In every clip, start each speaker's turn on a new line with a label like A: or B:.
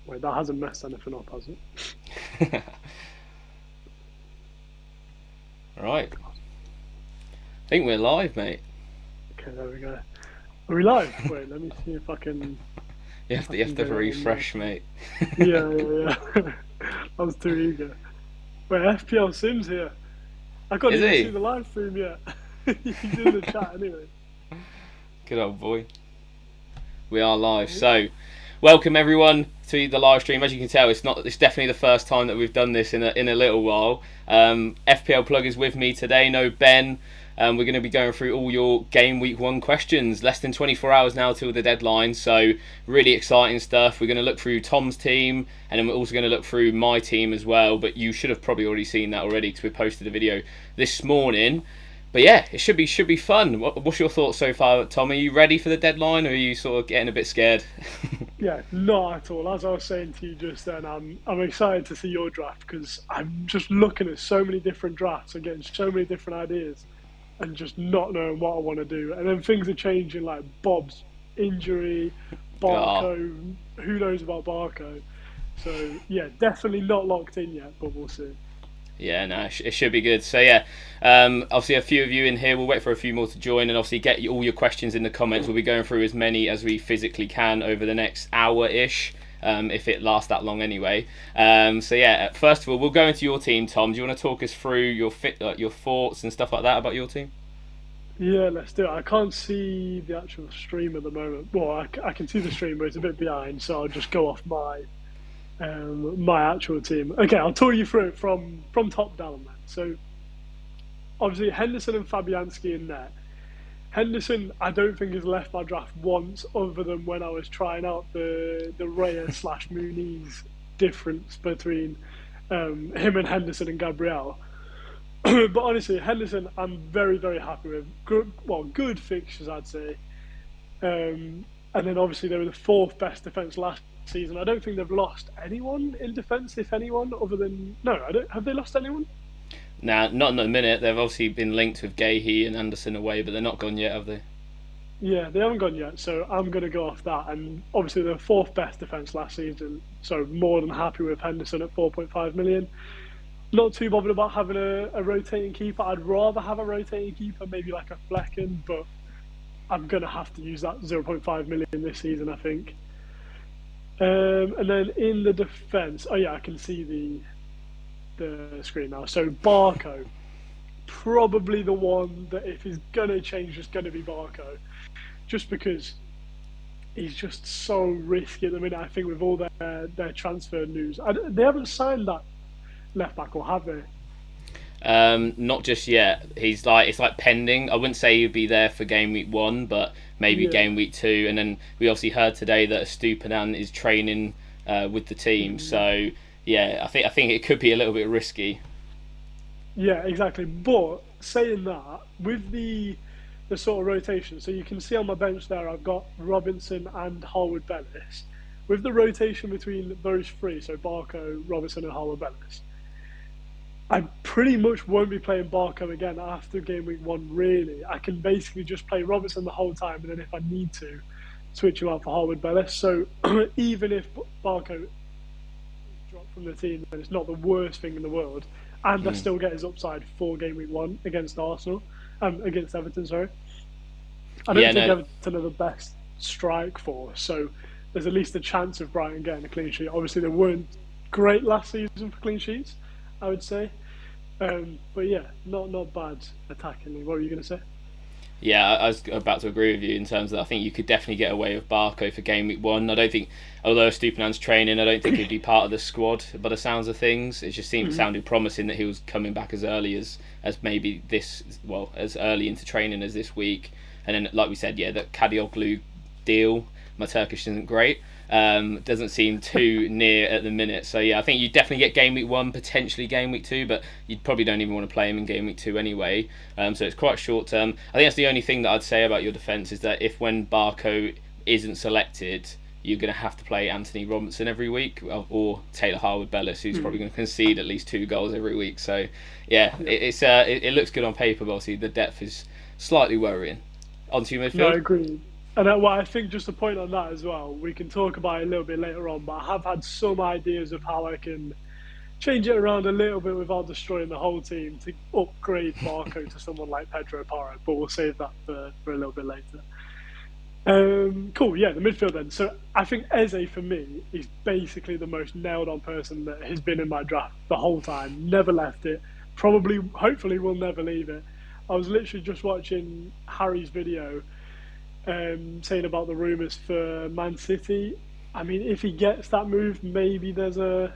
A: Wait, that hasn't messed anything up, has it?
B: Right. I think we're live, mate.
A: Okay, there we go. Are we live? Wait, let me see if I can
B: You
A: if
B: have
A: I
B: to, you
A: can
B: have to
A: get it on my
B: refresh,
A: thing.
B: mate.
A: Yeah, yeah, yeah. I was too eager. Wait, FPL Sims here. I can't
B: Is
A: even see
B: he?
A: the live stream yet. He's in the chat anyway.
B: Good old boy. We are live.
A: Oh,
B: So, welcome everyone to the live stream. As you can tell, it's definitely the first time that we've done this in a little while. FPL Plug is with me today. No Ben. We're going to be going through all your game week 1 questions. Less than 24 hours now till the deadline, so really exciting stuff. We're going to look through Tom's team, and then we're also going to look through my team as well. But you should have probably already seen that already because we posted a video this morning. But yeah, it should be fun. What's your thoughts so far, Tom? Are you ready for the deadline, or are you sort of getting a bit scared?
A: yeah, not at all. As I was saying to you just then, I'm excited to see your draft because I'm just looking at so many different drafts and getting so many different ideas, and just not knowing what I want to do. And then things are changing, like Bob's injury,
B: Ah,
A: Barco. Who knows about Barco? So yeah, definitely not locked in yet, but we'll see.
B: yeah, no, it should be good. So yeah, obviously a few of you in here. We'll wait for a few more to join, and obviously get all your questions in the comments. We'll be going through as many as we physically can over the next hour-ish. If it lasts that long anyway. So yeah, first of all, we'll go into your team, Tom. Do you want to talk us through your thoughts and stuff like that about your team?
A: Yeah, let's do it. I can't see the actual stream at the moment. Well, I can see the stream, but it's a bit behind, so I'll just go off my actual team. Okay, I'll talk you through it from top down then. So obviously Henderson and Fabianski in there. Henderson, I don't think has left my draft once, other than when I was trying out the Raya slash Muniz difference between him and Henderson and Gabriel. But honestly, Henderson, I'm very very happy with. Good fixtures, I'd say. And then obviously they were the fourth best defense last season. I don't think they've lost anyone in defense, if anyone, other than no. I don't. Have they lost anyone?
B: Now, not in a minute. They've obviously been linked with Gahey and Anderson away, but they're not gone yet, have they?
A: Yeah, they haven't gone yet, so I'm going to go off that. And obviously, the fourth best defence last season, so more than happy with Henderson at 4.5 million. Not too bothered about having a rotating keeper. I'd rather have a rotating keeper, maybe like a Flecken, but I'm going to have to use that zero point 0.5 million this season, I think. And then in the defence, oh yeah, I can see the screen now. So Barco, probably the one that if he's going to change, it's going to be Barco. Just because he's just so risky at the minute. I think with all their transfer news, they haven't signed that left back, or have they?
B: Not just yet. It's like pending. I wouldn't say he'd be there for game week 1, but maybe
A: Yeah.
B: game week 2. And then we obviously heard today that Stupinan is training with the team.
A: Mm.
B: So yeah, I think it could be a little bit risky.
A: Yeah, exactly. But saying that, with the sort of rotation, so you can see on my bench there, I've got Robinson and Harwood Bellis. With the rotation between those three, so Barco, Robinson, and Harwood Bellis, I pretty much won't be playing Barco again after game week 1. Really, I can basically just play Robinson the whole time, and then if I need to, switch him out for Harwood Bellis. So even if Barco dropped from the team, then it's not the worst thing in the world, and I
B: Mm.
A: still get his upside for game week 1 against Arsenal, against Everton. Sorry, I don't
B: Yeah,
A: think
B: no,
A: Everton are the best strike force, so there's at least a chance of Brighton getting a clean sheet. Obviously, they weren't great last season for clean sheets, I would say. But yeah, not bad attackingly. What were you going to say?
B: yeah, I was about to agree with you in terms of I think you could definitely get away with Barco for game week 1. I don't think, although Stupinan's training, I don't think he'd be part of the squad by the sounds of things. It just seemed
A: Mm-hmm.
B: sounded promising that he was coming back as early as maybe this, well, as early into training as this week. And then, like we said, yeah, that Kadioglu deal. My Turkish isn't great. Doesn't seem too near at the minute. So yeah, I think you definitely get game week 1, potentially game week 2, but you probably don't even want to play him in game week 2 anyway. So it's quite short term. I think that's the only thing that I'd say about your defence is that if when Barco isn't selected, you're going to have to play Anthony Robinson every week, or Taylor Harwood Bellis, who's
A: Mm-hmm.
B: probably going to concede at least 2 goals every week. So yeah,
A: Yeah.
B: it looks good on paper, but obviously the depth is slightly worrying. On to your
A: No, I
B: midfield.
A: agree. And well, I think just a point on that as well, we can talk about it a little bit later on, but I have had some ideas of how I can change it around a little bit without destroying the whole team to upgrade Barco to someone like Pedro Porro, but we'll save that for a little bit later. Cool, yeah, the midfield then. So I think Eze for me is basically the most nailed on person that has been in my draft the whole time, never left it, probably, hopefully, will never leave it. I was literally just watching Harry's video saying about the rumours for Man City. I mean, if he gets that move, maybe there's a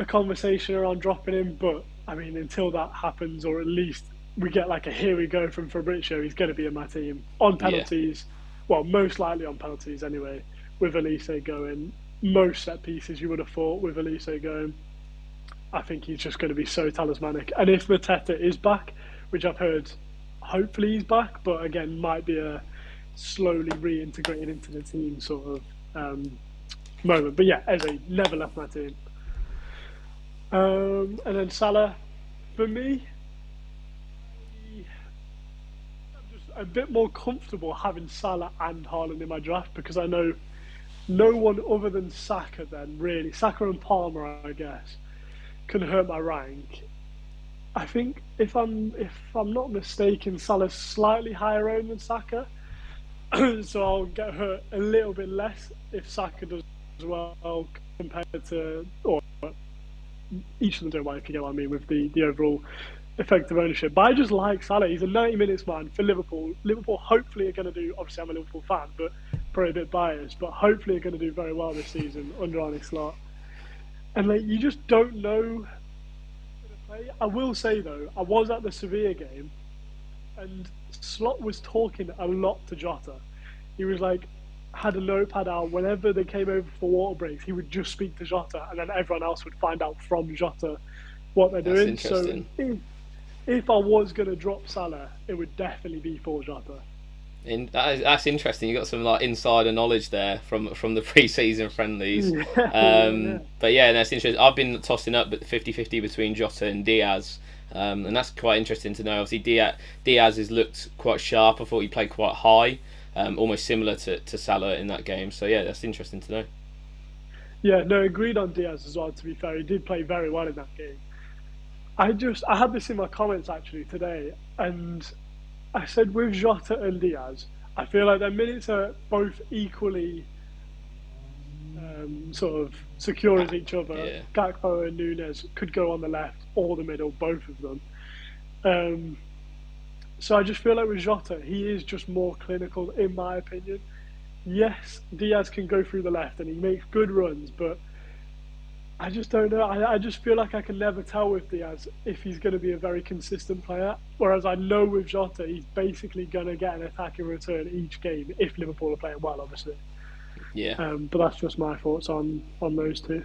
A: conversation around dropping him. But I mean, until that happens, or at least we get like a here we go from Fabrizio, he's going to be in my team on penalties. Yeah. Well, most likely on penalties anyway. With Elise going, most set pieces you would have thought with Elise going. I think he's just going to be so talismanic. And if Mateta is back, which I've heard, hopefully he's back, but again, might be a slowly reintegrated into the team sort of moment. But yeah, Eze never left my team. And then Salah, for me, I'm just a bit more comfortable having Salah and Haaland in my draft because I know no one other than Saka then, really, Saka and Palmer, I guess, can hurt my rank. I think if I'm not mistaken, Salah's slightly higher owned than Saka. So I'll get hurt a little bit less if Saka does as well compared to, or each of them do well, if you get what I mean, with the overall effective ownership. But I just like Salah. He's a 90 minutes man for Liverpool. Liverpool hopefully are going to do, obviously I'm a Liverpool fan, but probably a bit biased, but hopefully are going to do very well this season under Arne Slot. And like, you just don't know. I will say though, I was at the Sevilla game and Slot was talking a lot to Jota. He was like, had a notepad out whenever they came over for water breaks, he would just speak to Jota and then everyone else would find out from Jota what they're doing. So if I was going to drop Salah, it would definitely be for Jota.
B: That's interesting. You got some like insider knowledge there from the pre-season friendlies. But yeah, that's interesting. I've been tossing up 50-50 between Jota and Diaz, and that's quite interesting to know. Obviously, Diaz has looked quite sharp. I thought he played quite high, almost similar to Salah in that game. So yeah, that's interesting to know.
A: Yeah, no, agreed on Diaz as well. To be fair, he did play very well in that game. I had this in my comments actually today, and I said with Jota and Diaz, I feel like their minutes are both equally sort of secure as each other. Yeah. Gakpo and Nunes could go on the left or the middle, both of them. So I just feel like with Jota, he is just more clinical in my opinion. Yes, Diaz can go through the left and he makes good runs, but I just don't know. I just feel like I can never tell with Diaz if he's going to be a very consistent player. Whereas I know with Jota, he's basically going to get an attack in return each game if Liverpool are playing well, obviously.
B: Yeah.
A: But that's just my thoughts on those two.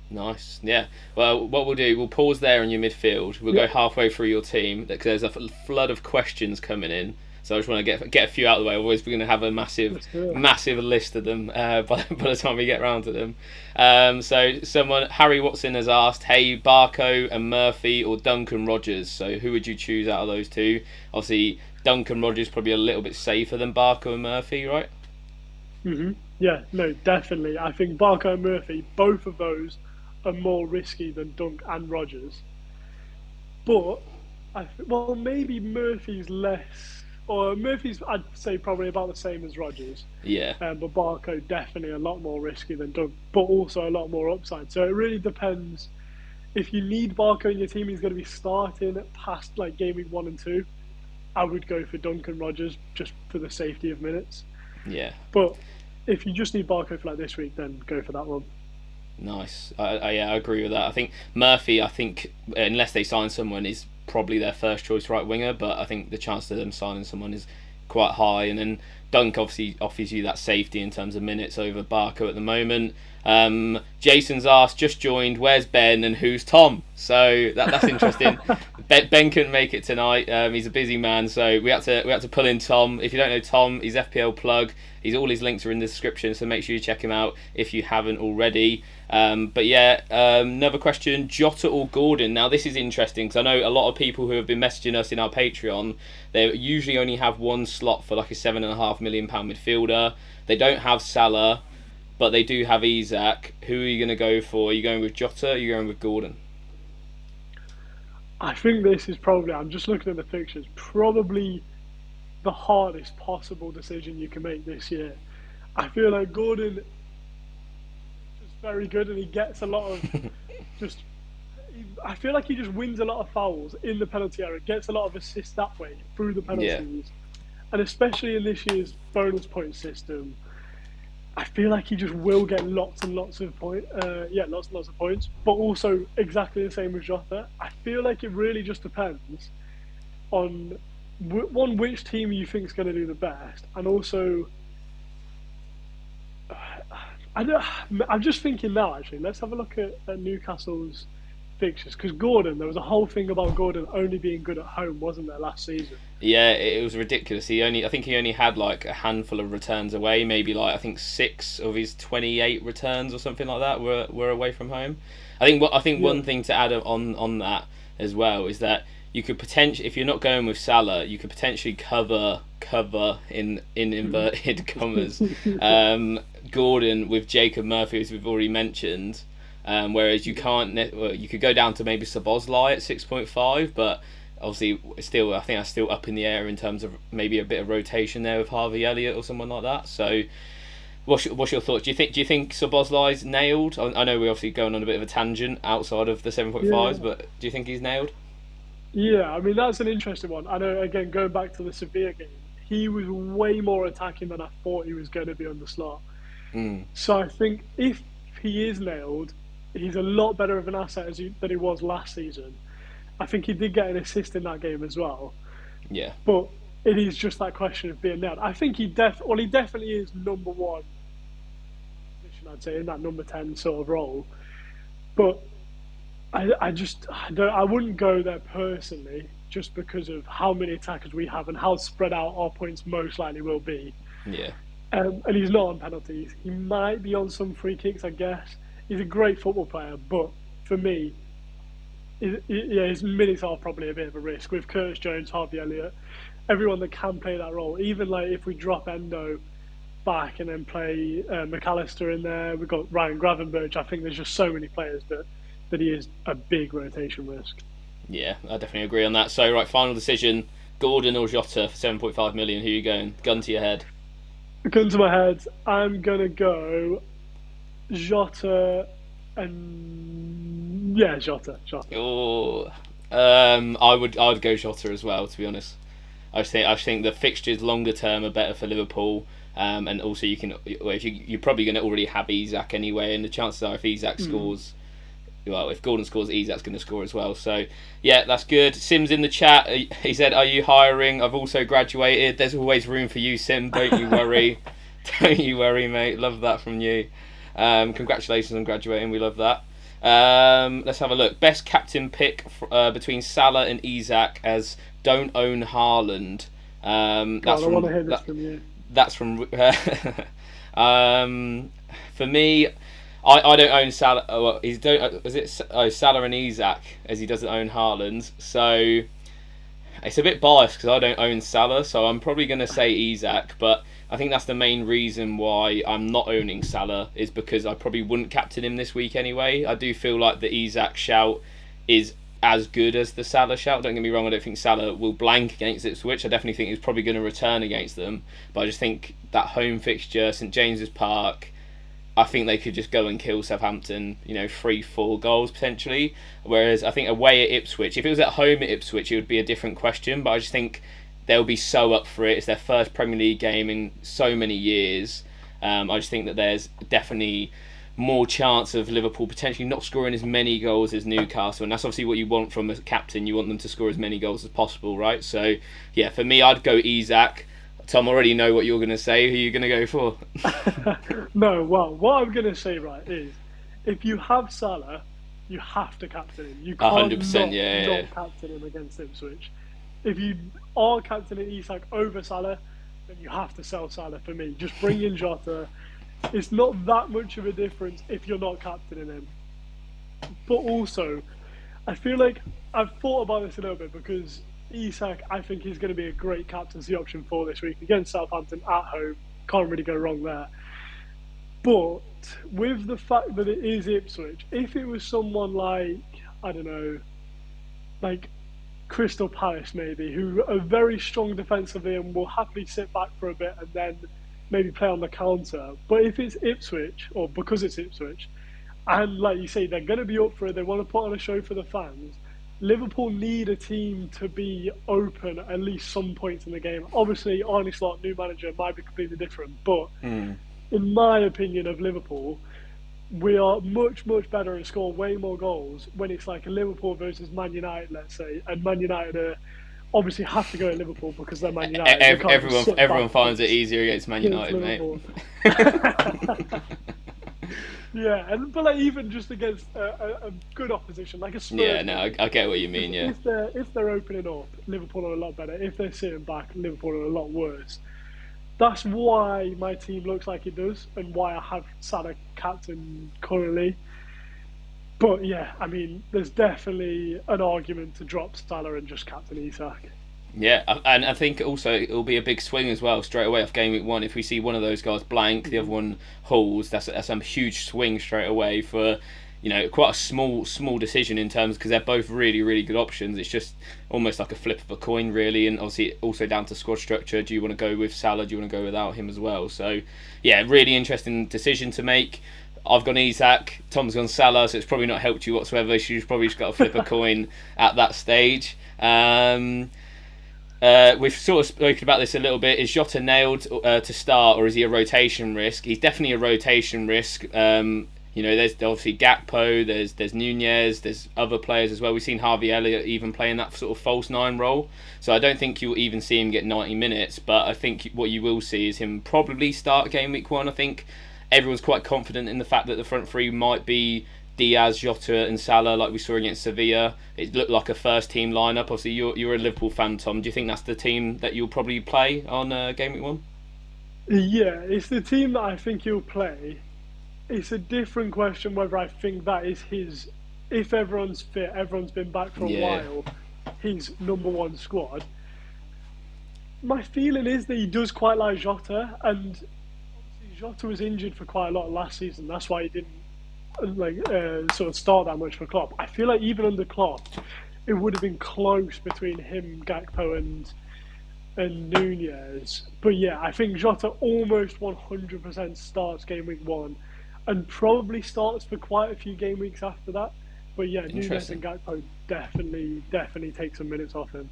B: Nice. Yeah. Well, what we'll do, we'll pause there in your midfield. We'll go halfway through your team because there's a flood of questions coming in. So I just want to get a few out of the way. Otherwise, we're going to have a massive list of them by the time we get around to them. So Harry Watson has asked, hey, Barco and Murphy or Duncan Rogers? So who would you choose out of those two? Obviously, Duncan Rogers probably a little bit safer than Barco and Murphy, right?
A: Mm-hmm. Yeah, no, definitely. I think Barco and Murphy, both of those are more risky than Dunk and Rogers. But, maybe Murphy's less... Or Murphy's, I'd say, probably about the same as Rogers.
B: Yeah.
A: But Barco definitely a lot more risky than Dunk, but also a lot more upside. So it really depends. If you need Barco in your team, he's going to be starting past like game week 1 and 2. I would go for Duncan Rogers just for the safety of minutes.
B: Yeah.
A: But if you just need Barco for like this week, then go for that one.
B: Nice. I agree with that. I think Murphy, unless they sign someone, is probably their first choice right winger, but I think the chance of them signing someone is quite high. And then Dunk obviously offers you that safety in terms of minutes over Barco at the moment. Jason's asked, just joined, where's Ben and who's Tom? So that's interesting. Ben couldn't make it tonight. He's a busy man, so we had to pull in Tom. If you don't know Tom, he's FPL Plug. All his links are in the description, so make sure you check him out if you haven't already. But yeah, another question, Jota or Gordon? Now this is interesting because I know a lot of people who have been messaging us in our Patreon, they usually only have one slot for like a 7.5 £7.5 million midfielder. They don't have Salah, but they do have Isak. Who are you going to go for? Are you going with Jota? Or are you going with Gordon?
A: I think this is probably, I'm just looking at the fixtures, probably the hardest possible decision you can make this year. I feel like Gordon is just very good and he gets a lot of just. I feel like he just wins a lot of fouls in the penalty area, gets a lot of assists that way through the penalties.
B: Yeah.
A: And especially in this year's bonus point system, I feel like he just will get lots and lots of points. Lots and lots of points. But also exactly the same with Jota. I feel like it really just depends on which team you think is going to do the best, and also I'm just thinking now. Actually, let's have a look at Newcastle's fixtures, because Gordon, there was a whole thing about Gordon only being good at home, wasn't there, last season?
B: Yeah, it was ridiculous. I think he only had like a handful of returns away. Maybe like I think 6 of his 28 returns or something like that were away from home. One thing to add on that as well is that you could potentially, if you're not going with Salah, you could potentially cover in inverted commas Gordon with Jacob Murphy, as we've already mentioned. Whereas you can't, you could go down to maybe Szoboszlai at 6.5, but obviously I think that's still up in the air in terms of maybe a bit of rotation there with Harvey Elliott or someone like that. So, what's your thoughts? Do you think Szoboszlai's nailed? I know we're obviously going on a bit of a tangent outside of the 7.5s, but do you think he's nailed?
A: Yeah, I mean that's an interesting one. I know, again, going back to the Sevilla game, he was way more attacking than I thought he was going to be on the slot. So I think if he is nailed, he's a lot better of an asset than he was last season. I think he did get an assist in that game as well.
B: Yeah.
A: But it is just that question of being nailed. I think he definitely is number one position, I'd say, in that number 10 sort of role. But I wouldn't go there personally, just because of how many attackers we have and how spread out our points most likely will be.
B: Yeah.
A: And he's not on penalties. He might be on some free kicks, I guess. He's a great football player, but for me, his minutes are probably a bit of a risk with Curtis Jones, Harvey Elliott, everyone that can play that role. Even like if we drop Endo back and then play McAllister in there, we've got Ryan Gravenberch. I think there's just so many players that he is a big rotation risk.
B: Yeah, I definitely agree on that. So, right, final decision: Gordon or Jota for 7.5 million. Who are you going? Gun to your head.
A: Gun to my head. I'm gonna go Jota and Jota.
B: Oh, I would go Jota as well. To be honest, I think the fixtures longer term are better for Liverpool. And also you're probably going to already have Isak anyway, and the chances are if Isak scores. Well, if Gordon scores, Isak's going to score as well. So, yeah, that's good. Sim's in the chat. He said, "Are you hiring? I've also graduated. There's always room for you, Sim. Don't you worry. Don't you worry, mate. Love that from you. Congratulations on graduating. We love that. Let's have a look. Best captain pick between Salah and Isak as don't own Haaland.
A: I want to hear this from you.
B: That's from... for me... I don't own Salah. Salah and Isak, as he doesn't own Haaland. So it's a bit biased because I don't own Salah, so I'm probably going to say Isak. But I think that's the main reason why I'm not owning Salah, is because I probably wouldn't captain him this week anyway. I do feel like the Isak shout is as good as the Salah shout. Don't get me wrong, I don't think Salah will blank against Ipswich. I definitely think he's probably going to return against them. But I just think that home fixture, St James's Park, I think they could just go and kill Southampton, 3-4 goals potentially. Whereas I think away at Ipswich, if it was at home at Ipswich, it would be a different question. But I just think they'll be so up for it. It's their first Premier League game in so many years. I just think that there's definitely more chance of Liverpool potentially not scoring as many goals as Newcastle. And that's obviously what you want from a captain. You want them to score as many goals as possible, right? So, yeah, for me, I'd go Isak. Tom, I already know what you're going to say. Who are you going to go for?
A: No, well, what I'm going to say, right, is if you have Salah, you have to captain him. You can't 100%, not captain him against Ipswich. If you are captaining Isak over Salah, then you have to sell Salah for me. Just bring in Jota. It's not that much of a difference if you're not captaining him. But also, I feel like I've thought about this a little bit because Isak, I think he's going to be a great captaincy option for this week against Southampton at home. Can't really go wrong there. But with the fact that it is Ipswich, if it was someone like, I don't know, like Crystal Palace maybe, who are very strong defensively and will happily sit back for a bit and then maybe play on the counter. But if it's Ipswich, or because it's Ipswich, and like you say, they're going to be up for it, they want to put on a show for the fans. Liverpool need a team to be open at least some points in the game. Obviously, Arne Slot, new manager, might be completely different. But in my opinion of Liverpool, we are much, much better and score way more goals when it's like a Liverpool versus Man United, let's say. And Man United obviously have to go at Liverpool because they're Man United.
B: Everyone finds it easier against Man United, mate.
A: Yeah, but like even just against a good opposition, like a Spurs.
B: Yeah, no, I get what you mean. Yeah,
A: if they're opening up, Liverpool are a lot better. If they're sitting back, Liverpool are a lot worse. That's why my team looks like it does, and why I have Salah captain currently. But yeah, I mean, there's definitely an argument to drop Salah and just captain Isak.
B: Yeah, and I think also it'll be a big swing as well straight away off game week 1. If we see one of those guys blank, the other one hauls, that's a huge swing straight away for, quite a small decision in terms, because they're both really, really good options. It's just almost like a flip of a coin, really, and obviously also down to squad structure. Do you want to go with Salah? Do you want to go without him as well? So, yeah, really interesting decision to make. I've gone Isak, Tom's gone Salah, so it's probably not helped you whatsoever. She's probably just got to flip a coin at that stage. We've sort of spoken about this a little bit. Is Jota nailed to start, or is he a rotation risk? He's definitely a rotation risk. There's obviously Gakpo, there's Nunez, there's other players as well. We've seen Harvey Elliott even playing that sort of false 9 role. So I don't think you'll even see him get 90 minutes, but I think what you will see is him probably start game week 1. I think everyone's quite confident in the fact that the front three might be Diaz, Jota and Salah, like we saw against Sevilla. It looked like a first team lineup. Obviously, you're a Liverpool fan, Tom. Do you think that's the team that you'll probably play on game week 1?
A: Yeah, it's the team that I think he'll play. It's a different question whether I think that is his. If everyone's fit, everyone's been back for a while, his number 1 squad. My feeling is that he does quite like Jota, and obviously Jota was injured for quite a lot last season. That's why he didn't sort of start that much for Klopp. I feel like even under Klopp, it would have been close between him, Gakpo, and Nunez. But yeah, I think Jota almost 100% starts game week 1, and probably starts for quite a few game weeks after that. But yeah, Nunez and Gakpo definitely take some minutes off him.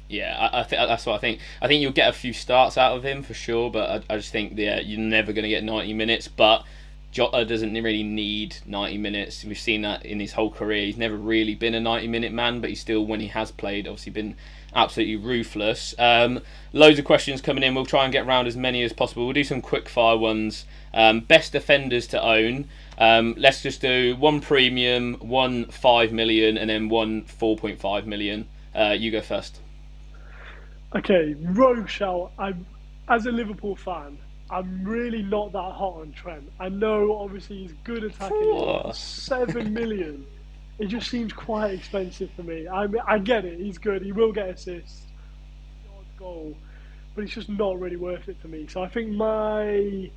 B: Yeah, I think that's what I think. I think you'll get a few starts out of him for sure, but I just think you're never going to get 90 minutes. But Jota doesn't really need 90 minutes. We've seen that in his whole career. He's never really been a 90-minute man, but he's still, when he has played, obviously been absolutely ruthless. Loads of questions coming in. We'll try and get around as many as possible. We'll do some quick fire ones. Best defenders to own. Let's just do one premium, one 5 million, and then one 4.5 million. You go first.
A: Okay, rogue shout. As a Liverpool fan, I'm really not that hot on Trent. I know, obviously, he's good attacking. 7 million. It just seems quite expensive for me. I get it. He's good. He will get assists. Goal. But it's just not really worth it for me. So I think my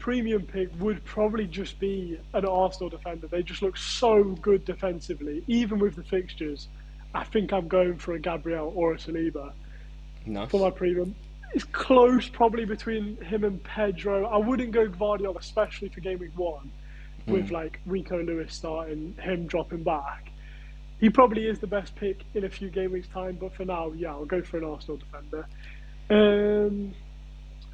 A: premium pick would probably just be an Arsenal defender. They just look so good defensively, even with the fixtures. I think I'm going for a Gabriel or a Saliba for my premium. It's close probably between him and Pedro. I wouldn't go Gvardiol, especially for game week 1, with like Rico Lewis starting, him dropping back. He probably is the best pick in a few game weeks' time, but for now, yeah, I'll go for an Arsenal defender.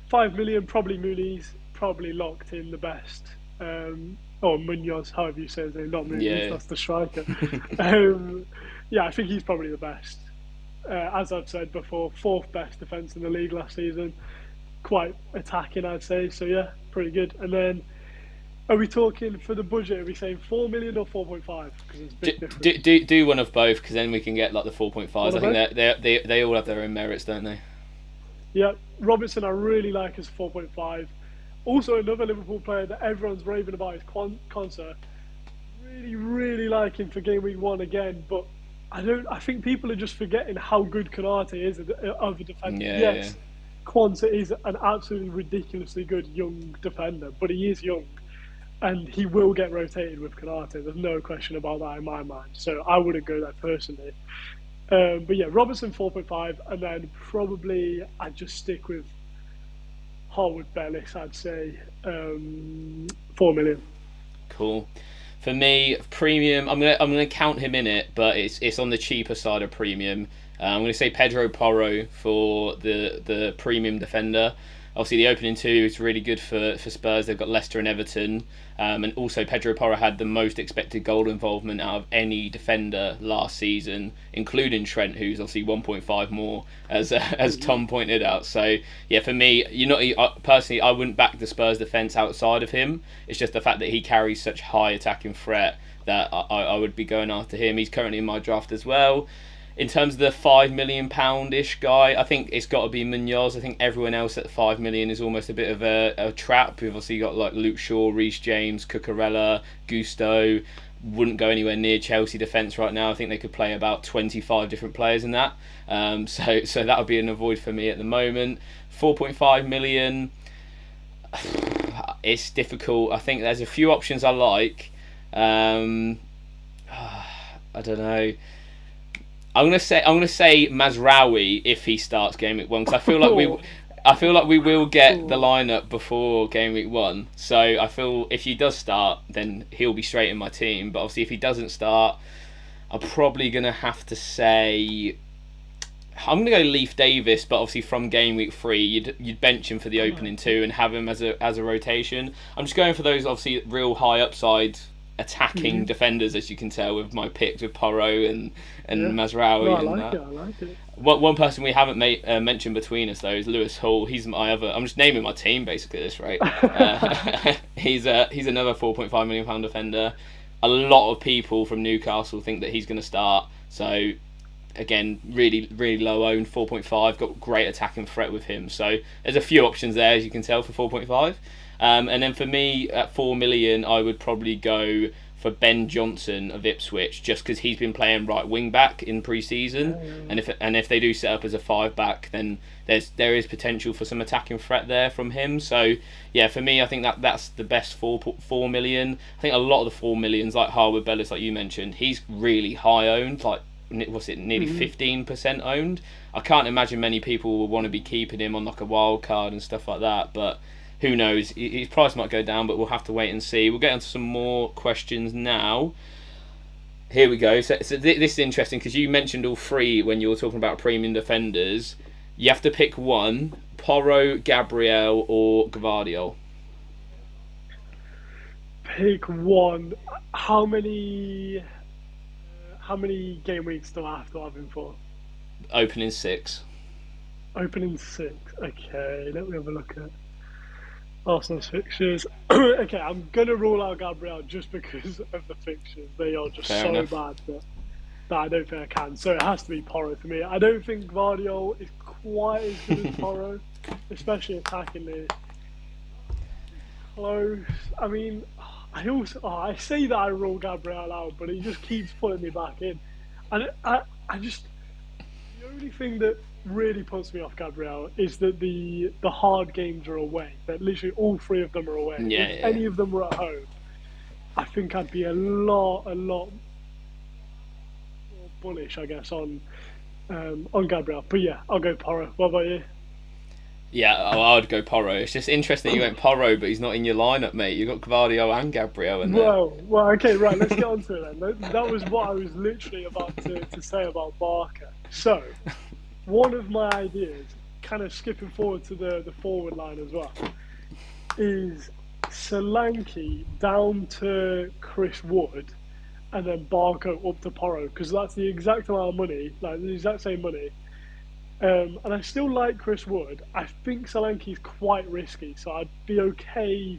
A: 5 million, probably Muniz, probably locked in the best. Or Munoz, however you say his name, not Muniz, that's the striker. Yeah, I think he's probably the best. As I've said before, 4th best defence in the league last season. Quite attacking, I'd say. So yeah, pretty good. And then, are we talking for the budget? Are we saying 4 million or 4.5? Because it's a big difference.
B: Do one of both, because then we can get like the 4.5s. I think they all have their own merits, don't they?
A: Yeah, Robertson I really like as 4.5. Also, another Liverpool player that everyone's raving about is Konsa. Really like him for game week 1 again, but I don't. I think people are just forgetting how good Kanate is of a defender.
B: Yeah, yeah.
A: Yes, Quanta is an absolutely ridiculously good young defender, but he is young, and he will get rotated with Kanate. There's no question about that in my mind. So I wouldn't go there personally. But yeah, Robertson 4.5, and then probably I'd just stick with Harwood Bellis. I'd say 4 million.
B: Cool. For me, premium. I'm gonna count him in it, but it's on the cheaper side of premium. I'm gonna say Pedro Porro for the premium defender. Obviously, the opening two is really good for Spurs. They've got Leicester and Everton, and also Pedro Porro had the most expected goal involvement out of any defender last season, including Trent, who's obviously 1.5 more, as Tom pointed out. So yeah, for me, personally, I wouldn't back the Spurs defence outside of him. It's just the fact that he carries such high attacking threat that I would be going after him. He's currently in my draft as well. In terms of the £5 million-ish guy, I think it's got to be Munoz. I think everyone else at 5 million is almost a bit of a trap. We've obviously got like Luke Shaw, Reece James, Cucurella, Gusto. Wouldn't go anywhere near Chelsea defence right now. I think they could play about 25 different players in that. So that would be an avoid for me at the moment. 4.5 million. It's difficult. I think there's a few options I like. I don't know. I'm gonna say Mazraoui if he starts game week 1 because I feel like we will get the lineup before game week 1. So I feel if he does start, then he'll be straight in my team. But obviously if he doesn't start, I'm probably gonna have to say I'm gonna go Leif Davis. But obviously from game week 3, you'd bench him for the opening 2 and have him as a rotation. I'm just going for those obviously real high upside attacking defenders, as you can tell with my picks with Porro and Mazraoui.
A: No, I like it.
B: One person we haven't mentioned between us though is Lewis Hall. He's my other. I'm just naming my team basically at this rate. He's another £4.5 million defender. A lot of people from Newcastle think that he's going to start. So again, really really low owned 4.5. Got great attacking threat with him. So there's a few options there, as you can tell, for 4.5. And then for me at 4 million, I would probably go for Ben Johnson of Ipswich, just because he's been playing right wing back in pre-season, and if they do set up as a 5-back, then there is potential for some attacking threat there from him. So yeah, for me, I think that's the best 4 million. I think a lot of the 4 millions, like Harwood Bellis, like you mentioned, he's really high owned, like what's it, nearly 15% owned. I can't imagine many people will want to be keeping him on like a wild card and stuff like that, but who knows? His price might go down, but we'll have to wait and see. We'll get into some more questions now. Here we go. So this is interesting because you mentioned all three when you were talking about premium defenders. You have to pick one: Porro, Gabriel, or Gvardiol.
A: Pick one. How many game weeks do I have to have him for?
B: Opening 6.
A: Opening 6. Okay, let me have a look at Arsenal's fixtures. Okay, I'm gonna rule out Gabriel just because of the fixtures. They are just
B: Fair
A: so
B: enough.
A: bad that I don't think I can. So it has to be Porro for me. I don't think Gvardiol is quite as good as Porro, especially attackingly. Close. I mean, I say that I rule Gabriel out, but he just keeps pulling me back in, and I just the only thing that really puts me off Gabriel is that the hard games are away. That literally all 3 of them are away. If any of them were at home, I think I'd be a lot more bullish, I guess, on Gabriel. But yeah, I'll go Porro. What about you?
B: Yeah, I would go Porro. It's just interesting that you went Porro, but he's not in your lineup, mate. You've got Gvardiol and Gabriel in there.
A: Well, okay, right. Let's get on to it then. That was what I was literally about to say about Barker. So, one of my ideas, kind of skipping forward to the forward line as well, is Solanke down to Chris Wood and then Barker up to Porro, because that's the exact amount of money, like the exact same money. And I still like Chris Wood. I think Solanke's quite risky, so I'd be okay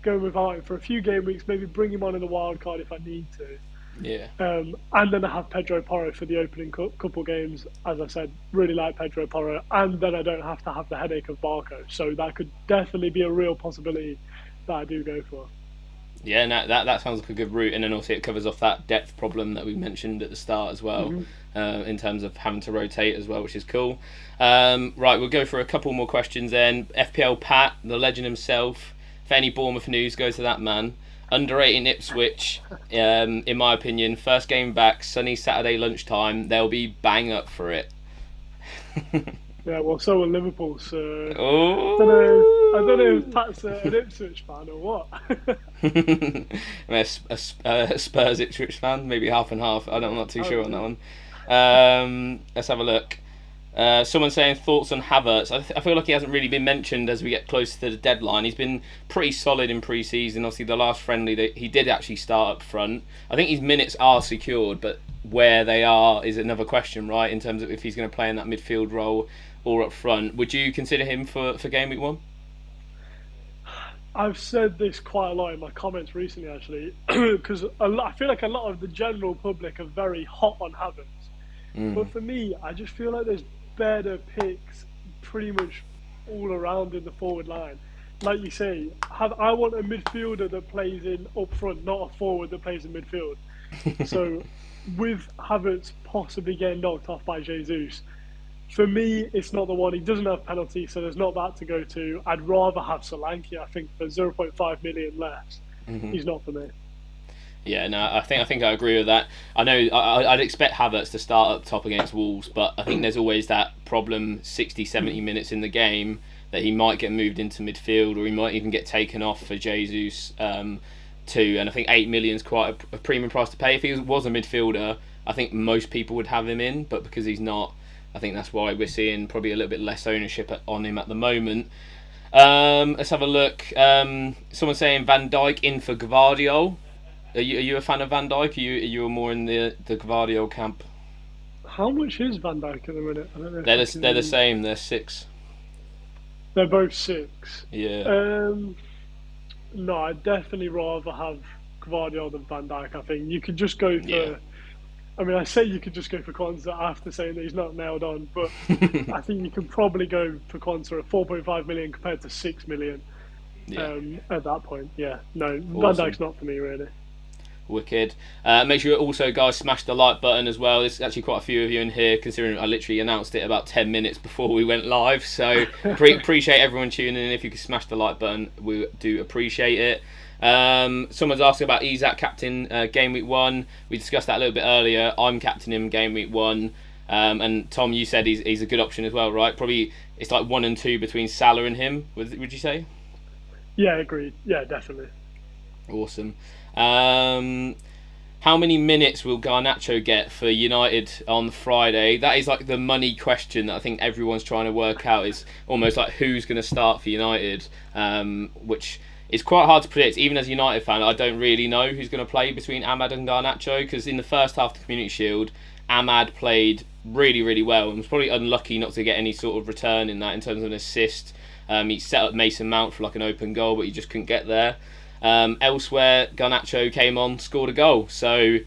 A: going without him for a few game weeks, maybe bring him on in the wild card if I need to.
B: Yeah.
A: And then I have Pedro Porro for the opening couple games. As I said, really like Pedro Porro, and then I don't have to have the headache of Barco. So that could definitely be a real possibility that I do go for.
B: Yeah, no, that sounds like a good route, and then also it covers off that depth problem that we mentioned at the start as well,
A: Hmm.
B: in terms of having to rotate as well, which is cool. Right, we'll go for a couple more questions then. FPL Pat, the legend himself. For any Bournemouth news, go to that man. Underrating Ipswich, in my opinion. First game back, sunny Saturday lunchtime. They'll be bang up for it.
A: Yeah, well, so will Liverpool. So I don't know if
B: Oh.
A: Pat's an Ipswich fan or what.
B: A Spurs Ipswich fan, maybe half and half. I'm not too
A: Oh,
B: sure on that
A: really?
B: one. Let's have a look. Someone saying thoughts on Havertz. I feel like he hasn't really been mentioned as we get closer to the deadline. He's been pretty solid in pre-season. Obviously, the last friendly that he did actually start up front. I think his minutes are secured, but where they are is another question, right? In terms of if he's going to play in that midfield role or up front. Would you consider him for game week 1?
A: I've said this quite a lot in my comments recently, actually, because I feel like a lot of the general public are very hot on Havertz. But for me, I just feel like there's better picks pretty much all around in the forward line. Like you say, I want a midfielder that plays in up front, not a forward that plays in midfield. So, with Havertz possibly getting knocked off by Jesus, for me, it's not the one. He doesn't have penalty, so there's not that to go to. I'd rather have Solanke. I think for 0.5 million less, he's not for me.
B: Yeah, no, I think I agree with that. I know I'd expect Havertz to start up top against Wolves, but I think there's always that problem 60, 70 minutes in the game that he might get moved into midfield, or he might even get taken off for Jesus too. And I think 8 million is quite a premium price to pay. If he was a midfielder, I think most people would have him in, but because he's not, I think that's why we're seeing probably a little bit less ownership on him at the moment. Let's have a look. Someone saying Van Dijk in for Gvardiol. Are you a fan of Van Dijk? Are you more in the Gvardiol camp?
A: How much is Van Dijk at the minute? I don't know if
B: They're the same. They're 6.
A: They're both 6.
B: Yeah.
A: No, I'd definitely rather have Gvardiol than Van Dijk. I think you could just go for.
B: Yeah.
A: I mean, I say you could just go for Kwanzaa after saying that he's not nailed on, but I think you could probably go for Kwanzaa at 4.5 million compared to 6 million.
B: Yeah.
A: At that point, yeah, no, Van
B: Awesome.
A: Dijk's not for me really.
B: Wicked. Make sure also, guys, smash the like button as well. There's actually quite a few of you in here, considering I literally announced it about 10 minutes before we went live. So appreciate everyone tuning in. If you could smash the like button, we do appreciate it. Someone's asking about Isak captain game week 1. We discussed that a little bit earlier. I'm captaining him game week 1. And Tom, you said he's a good option as well, right? Probably it's like 1 and 2 between Salah and him. Would you say?
A: Yeah, agreed. Yeah, definitely.
B: Awesome. How many minutes will Garnacho get for United on Friday? That is like the money question that I think everyone's trying to work out. Is almost like who's going to start for United, which is quite hard to predict. Even as a United fan, I don't really know who's going to play between Ahmad and Garnacho, because in the first half of the Community Shield, Ahmad played really, really well and was probably unlucky not to get any sort of return in that in terms of an assist. He set up Mason Mount for like an open goal, but he just couldn't get there. Elsewhere, Garnacho came on, scored a goal. So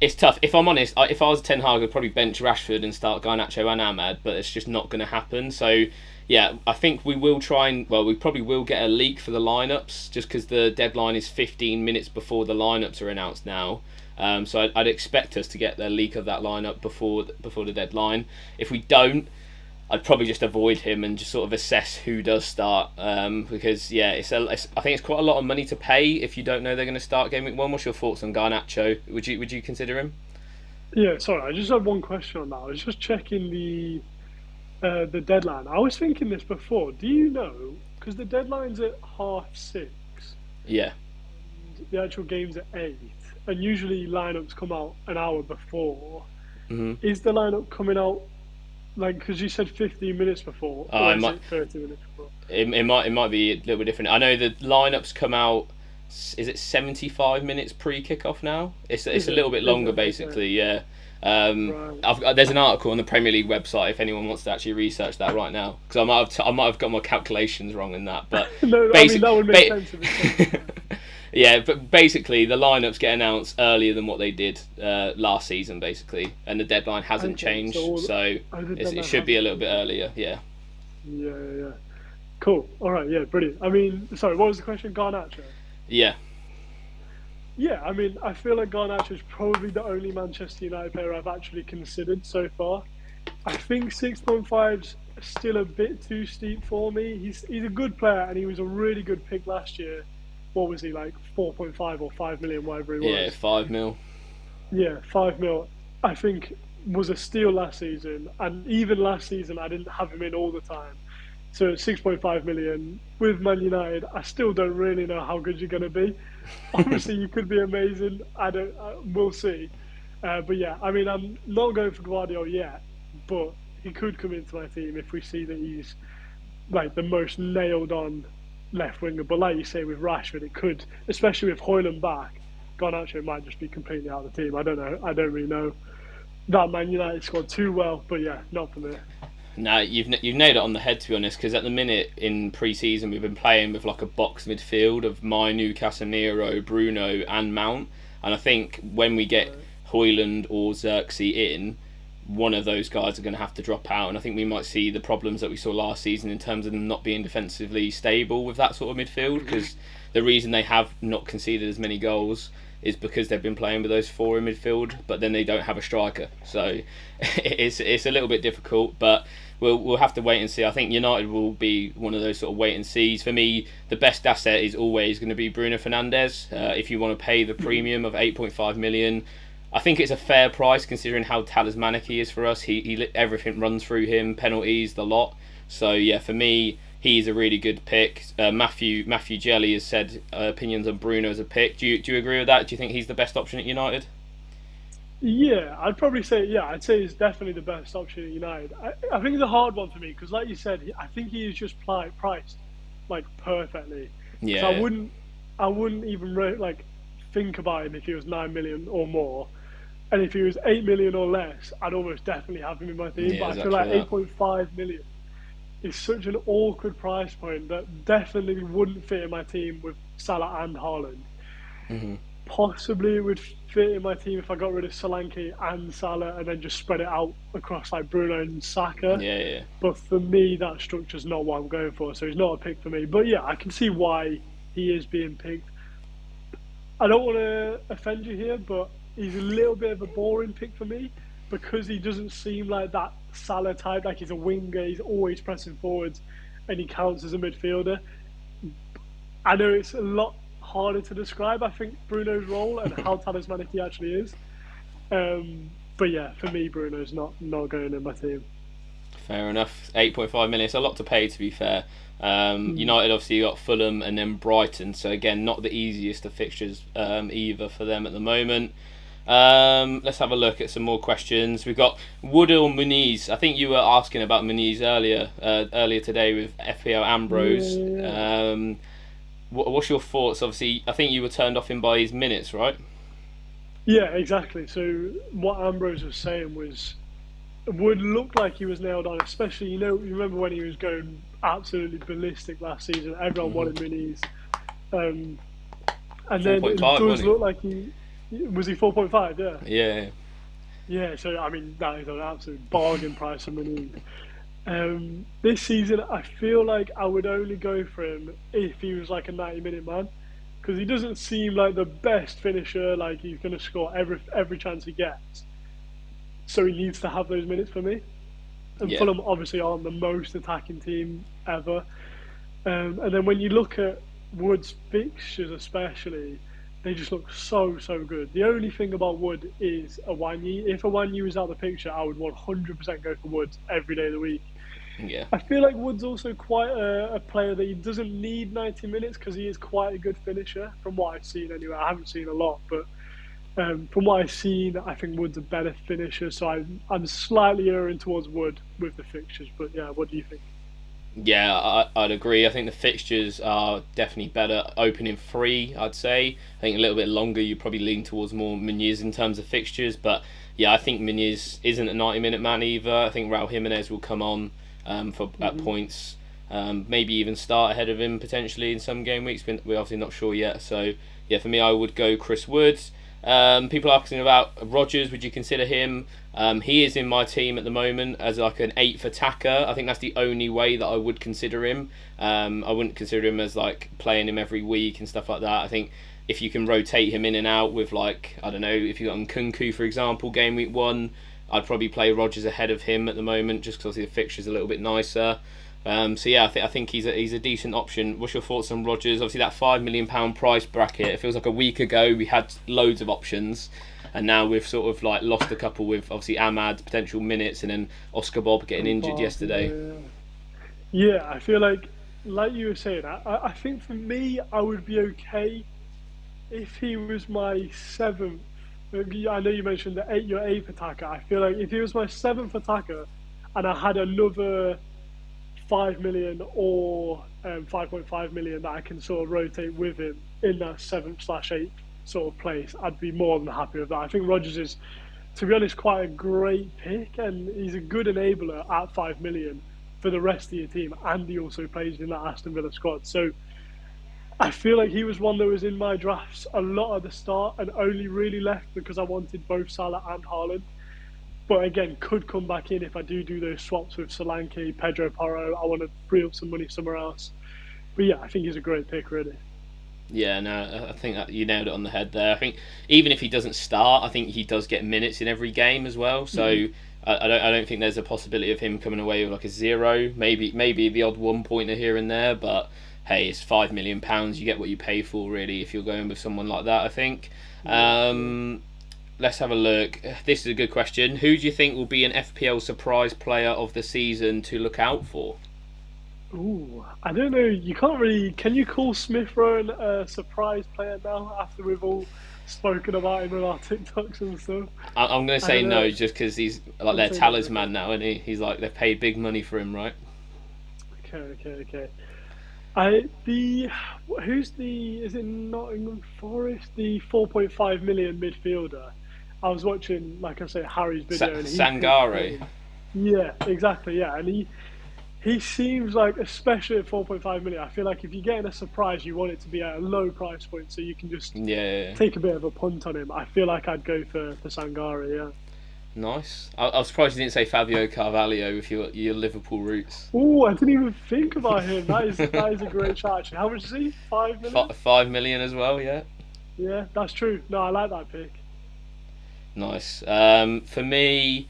B: it's tough. If I'm honest, if I was Ten Hag, I'd probably bench Rashford and start Garnacho and Ahmad, but it's just not going to happen. So yeah, I think we will try and, well, we probably will get a leak for the lineups, just because the deadline is 15 minutes before the lineups are announced now. So I'd expect us to get the leak of that lineup before the deadline. If we don't, I'd probably just avoid him and just sort of assess who does start, because yeah, I think it's quite a lot of money to pay if you don't know they're going to start game week 1. What's your thoughts on Garnacho? Would you consider him?
A: Yeah, sorry, I just had one question on that. I was just checking the deadline. I was thinking this before. Do you know? Because the deadline's at 6:30.
B: Yeah.
A: The actual game's at 8, and usually lineups come out an hour before.
B: Mm-hmm.
A: Is the lineup coming out like, because you said 15 minutes before, or is it 30 minutes before?
B: It might be a little bit different. I know the lineups come out. Is it 75 minutes pre kickoff now? It's a little bit longer, basically. Yeah.
A: Right.
B: There's an article on the Premier League website if anyone wants to actually research that right now, because I might have got my calculations wrong in that, but
A: No, I mean that would make sense if it's
B: yeah, but basically the lineups get announced earlier than what they did last season, basically, and the deadline hasn't changed, so it should be a little bit earlier. Yeah.
A: Yeah. Cool. All right. Yeah. Brilliant. I mean, sorry. What was the question? Garnacho.
B: Yeah.
A: Yeah, I mean, I feel like Garnacho is probably the only Manchester United player I've actually considered so far. I think 6.5's still a bit too steep for me. He's a good player and he was a really good pick last year. What was he like, 4.5 or 5 million, whatever he
B: Yeah,
A: was?
B: 5 mil.
A: Yeah, 5 mil. I think was a steal last season, and even last season I didn't have him in all the time. So 6.5 million with Man United, I still don't really know how good you're going to be. Obviously, you could be amazing. I don't. We'll see. But yeah, I mean, I'm not going for Guardiola yet, but he could come into my team if we see that he's like the most nailed on left winger. But like you say, with Rashford, it could, especially with Hoyland back, Garnacho might just be completely out of the team. I don't know. I don't really know that Man United squad too well. But yeah, not for me.
B: No, you've nailed it on the head, to be honest. Because at the minute in pre-season, we've been playing with like a box midfield of Mainu, Casemiro, Bruno, and Mount. And I think when we get
A: Right.
B: Hoyland or Xerxes in, one of those guys are going to have to drop out. And I think we might see the problems that we saw last season in terms of them not being defensively stable with that sort of midfield. Because the reason they have not conceded as many goals is because they've been playing with those four in midfield, but then they don't have a striker. So it's a little bit difficult, but we'll have to wait and see. I think United will be one of those sort of wait and sees. For me, the best asset is always going to be Bruno Fernandes. If you want to pay the premium of 8.5 million, I think it's a fair price considering how talismanic he is for us. He everything runs through him, penalties, the lot. So yeah, for me, he's a really good pick. Matthew Jelly has said opinions on Bruno as a pick. Do you agree with that? Do you think he's the best option at United?
A: Yeah, I'd probably say yeah. I'd say he's definitely the best option at United. I think it's a hard one for me because, like you said, I think he is just priced like perfectly. Because
B: Yeah,
A: I wouldn't even like think about him if he was 9 million or more, and if he was 8 million or less, I'd almost definitely have him in my team.
B: yeah,
A: But I feel
B: exactly
A: like
B: that.
A: 8.5 million is such an awkward price point that definitely wouldn't fit in my team with Salah and Haaland.
B: Hmm.
A: Possibly it would fit in my team if I got rid of Solanke and Salah and then just spread it out across like Bruno and Saka.
B: Yeah, yeah.
A: But for me, that structure's not what I'm going for, so he's not a pick for me. But yeah, I can see why he is being picked. I don't want to offend you here, but he's a little bit of a boring pick for me because he doesn't seem like that Salah type. Like he's a winger, he's always pressing forwards, and he counts as a midfielder. I know it's a lot harder to describe. I think Bruno's role and how talismanic he actually is. But yeah, for me, Bruno's not going in my team.
B: Fair enough. 8.5 million. It's a lot to pay, to be fair.
A: Mm.
B: United obviously got Fulham and then Brighton, so again, not the easiest of fixtures either for them at the moment. Let's have a look at some more questions. We've got Woodall Muniz. I think you were asking about Muniz earlier today with FPL
A: Yeah,
B: Ambrose.
A: yeah, yeah.
B: What's your thoughts? Obviously, I think you were turned off him by his minutes, right?
A: Yeah, exactly. So what Ambrose was saying was would look like he was nailed on, especially you remember when he was going absolutely ballistic last season. Everyone
B: Mm-hmm.
A: wanted Muniz, um, and then it
B: 4.5,
A: does
B: wasn't
A: look like he was he 4.5. Yeah,
B: he? Yeah.
A: yeah. So I mean that is an absolute bargain price for Muniz. This season, I feel like I would only go for him if he was like a 90-minute man, because he doesn't seem like the best finisher. Like he's going to score every chance he gets, so he needs to have those minutes for me. And
B: Yeah.
A: Fulham obviously aren't the most attacking team ever. And then when you look at Wood's fixtures, especially, they just look so good. The only thing about Wood is Awanyi. If Awanyi was out of the picture, I would 100% go for Wood every day of the week.
B: Yeah.
A: I feel like Wood's also quite a player that he doesn't need 90 minutes because he is quite a good finisher, from what I've seen anyway. I haven't seen a lot, but from what I've seen, I think Wood's a better finisher. So I'm slightly erring towards Wood with the fixtures. But yeah, what do you think?
B: Yeah, I'd agree. I think the fixtures are definitely better. Opening three, I'd say. I think a little bit longer, you probably lean towards more Muniz in terms of fixtures. But yeah, I think Muniz isn't a 90-minute man either. I think Raul Jimenez will come on for at
A: Hmm.
B: points. Maybe even start ahead of him potentially in some game weeks. We're obviously not sure yet. So yeah, for me, I would go Chris Wood. People asking about Rodgers. Would you consider him? He is in my team at the moment as like an 8th attacker. I think that's the only way that I would consider him. I wouldn't consider him as like playing him every week and stuff like that. I think if you can rotate him in and out with, like, I don't know, if you got Nkunku for example, game week 1, I'd probably play Rodgers ahead of him at the moment just because the fixture's a little bit nicer. So yeah, I think he's a decent option. What's your thoughts on Rodgers? Obviously that £5 million price bracket. It feels like a week ago we had loads of options, and now we've sort of like lost a couple with obviously Ahmad potential minutes, and then Oscar Bob getting injured yesterday.
A: Yeah, I feel like you were saying, I think for me, I would be okay if he was my seventh. I know you mentioned your eighth attacker. I feel like if he was my seventh attacker, and I had another 5 million or 5.5 million that I can sort of rotate with him in that seventh/eighth sort of place, I'd be more than happy with that. I think Rodgers is, to be honest, quite a great pick, and he's a good enabler at 5 million for the rest of your team, and he also plays in that Aston Villa squad. So I feel like he was one that was in my drafts a lot at the start and only really left because I wanted both Salah and Haaland. But again, could come back in if I do those swaps with Solanke, Pedro Porro. I want to free up some money somewhere else. But yeah, I think he's a great pick, really.
B: Yeah, no, I think that you nailed it on the head there. I think even if he doesn't start, I think he does get minutes in every game as well. So I don't think there's a possibility of him coming away with like a 0. Maybe the odd 1-pointer here and there, but hey, it's £5 million. You get what you pay for, really, if you're going with someone like that, I think. Let's have a look. This is a good question. Who do you think will be an FPL surprise player of the season to look out for?
A: Ooh, I don't know. You can't really. Can you call Smith Rowe a surprise player now after we've all spoken about him in our TikToks and stuff?
B: I'm going to say no, just because he's like their talisman
A: no.
B: now, and he's like, they've paid big money for him, right?
A: Okay. Is it Nottingham Forest, the 4.5 million midfielder? I was watching, like I say, Harry's video. And
B: Sangare.
A: Yeah, exactly. Yeah, and he seems like, especially at 4.5 million, I feel like if you're getting a surprise, you want it to be at a low price point so you can just take a bit of a punt on him. I feel like I'd go for Sangare. Yeah.
B: Nice. I was surprised you didn't say Fabio Carvalho with your Liverpool roots.
A: Oh, I didn't even think about him. That is a great shot, actually. How much is he? 5 million?
B: 5 million as well, yeah.
A: Yeah, that's true. No, I like that pick.
B: Nice. For me,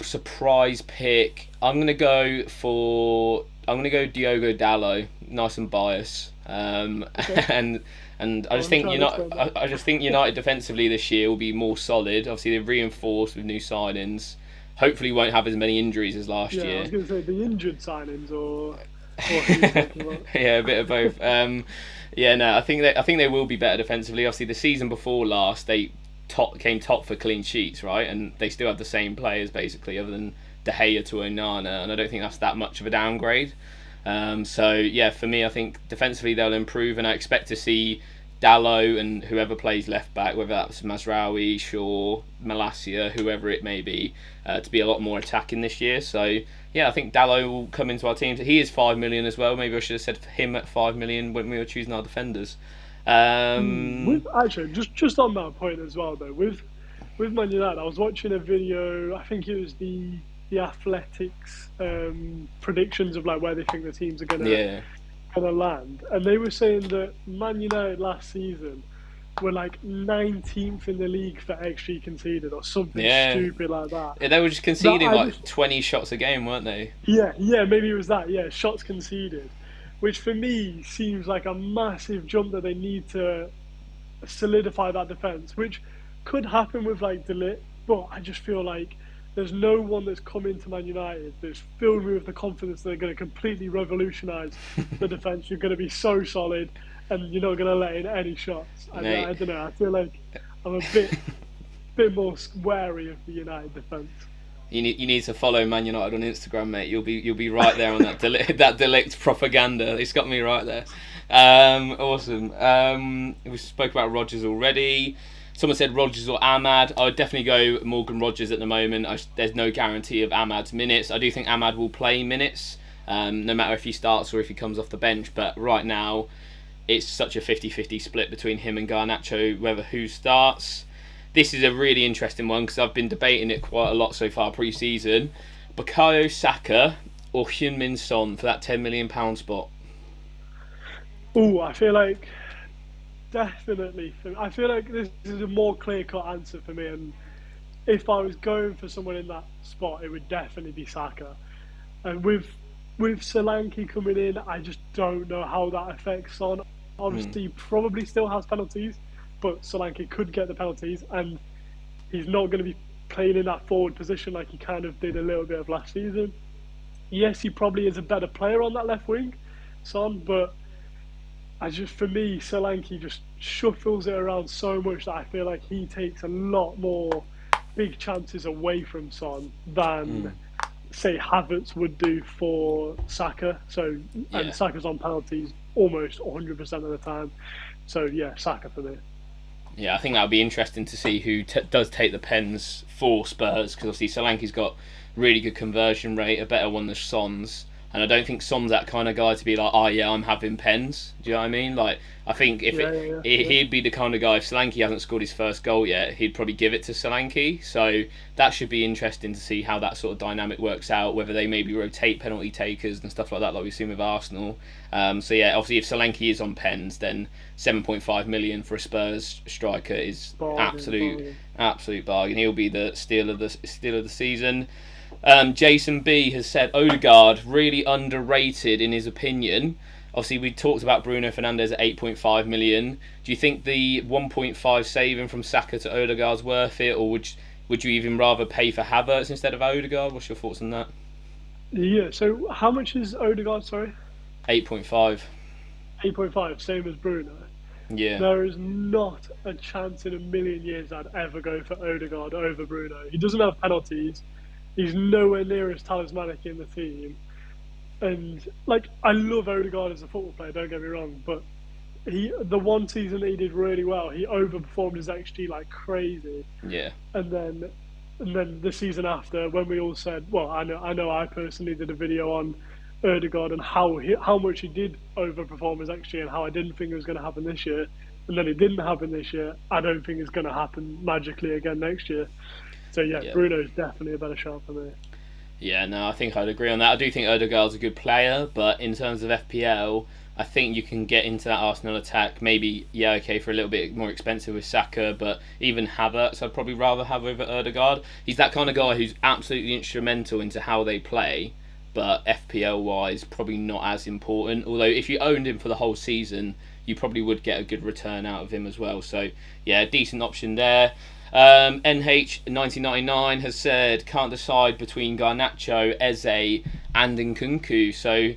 B: surprise pick. I'm gonna go Diogo Dalot. Nice and biased.
A: Okay.
B: And I just think United defensively this year will be more solid. Obviously they've reinforced with new signings. Hopefully won't have as many injuries as last year.
A: I was going to say the injured signings or who you're talking about.
B: Yeah, a bit of both. I think they will be better defensively. Obviously the season before last they came top for clean sheets, right? And they still have the same players basically, other than De Gea to Onana, and I don't think that's that much of a downgrade. For me, I think defensively they'll improve, and I expect to see Dalot and whoever plays left back, whether that's Mazraoui, Shaw, Malacia, whoever it may be, to be a lot more attacking this year. So yeah, I think Dalot will come into our team. He is 5 million as well. Maybe I should have said him at 5 million when we were choosing our defenders.
A: Actually, just on that point as well, though, with Man United, I was watching a video. I think it was the Athletics predictions of like where they think the teams are gonna land, and they were saying that Man United last season were like 19th in the league for XG conceded or something stupid like that.
B: Yeah, they were just conceding 20 shots a game, weren't they?
A: Yeah, maybe it was that. Yeah, shots conceded, which for me seems like a massive jump that they need to solidify that defense, which could happen with like De Ligt, but I just feel like there's no one that's come into Man United that's filled me with the confidence that they're going to completely revolutionise the defence. You're going to be so solid, and you're not going to let in any shots. I don't know. I feel like I'm a bit more wary of the United defence.
B: You need to follow Man United on Instagram, mate. You'll be right there on that De Ligt propaganda. It's got me right there. Awesome. We spoke about Rodgers already. Someone said Rodgers or Ahmad. I would definitely go Morgan Rodgers at the moment. There's no guarantee of Ahmad's minutes. I do think Ahmad will play minutes, no matter if he starts or if he comes off the bench. But right now, it's such a 50-50 split between him and Garnacho, whether who starts. This is a really interesting one because I've been debating it quite a lot so far pre-season. Bukayo Saka or Heung-min Son for that £10 million spot?
A: Oh, I feel like definitely. I feel like this is a more clear-cut answer for me. And if I was going for someone in that spot, it would definitely be Saka. And with Solanke coming in, I just don't know how that affects Son. Obviously, he probably still has penalties, but Solanke could get the penalties, and he's not going to be playing in that forward position like he kind of did a little bit of last season. Yes, he probably is a better player on that left wing, Son, but for me, Solanke just shuffles it around so much that I feel like he takes a lot more big chances away from Son than, say, Havertz would do for Saka. And Saka's on penalties almost 100% of the time. So, yeah, Saka for me.
B: Yeah, I think that would be interesting to see who does take the pens for Spurs, because obviously Solanke's got really good conversion rate, a better one than Son's. And I don't think Son's that kind of guy to be like, oh yeah, I'm having pens. Do you know what I mean? Like, I think if he'd be the kind of guy, if Solanke hasn't scored his first goal yet, he'd probably give it to Solanke. So that should be interesting to see how that sort of dynamic works out, whether they maybe rotate penalty takers and stuff like that, like we've seen with Arsenal. So yeah, obviously if Solanke is on pens, then 7.5 million for a Spurs striker is absolute bargain. He'll be the steal of the season. Jason B has said Odegaard really underrated in his opinion. Obviously, we talked about Bruno Fernandes at 8.5 million. Do you think the 1.5 saving from Saka to Odegaard's worth it, or would you even rather pay for Havertz instead of Odegaard? What's your thoughts on that?
A: Yeah. So how much is Odegaard? Sorry.
B: 8.5.
A: 8.5, same as Bruno.
B: Yeah.
A: There is not a chance in a million years I'd ever go for Odegaard over Bruno. He doesn't have penalties. He's nowhere near as talismanic in the team. And, like, I love Odegaard as a football player, don't get me wrong, but the one season that he did really well, he overperformed his XG like crazy.
B: Yeah.
A: And then the season after, when we all said, well, I know I personally did a video on Odegaard and how much he did overperform his XG and how I didn't think it was going to happen this year, and then it didn't happen this year. I don't think it's going to happen magically again next year. So yeah, Bruno's definitely a better shot for me.
B: Yeah, no, I think I'd agree on that. I do think Odegaard's a good player, but in terms of FPL, I think you can get into that Arsenal attack. Maybe, for a little bit more expensive with Saka, but even Havertz I'd probably rather have over Odegaard. He's that kind of guy who's absolutely instrumental into how they play, but FPL-wise, probably not as important. Although if you owned him for the whole season, you probably would get a good return out of him as well. So, yeah, decent option there. NH1999 has said can't decide between Garnacho, Eze and Nkunku. So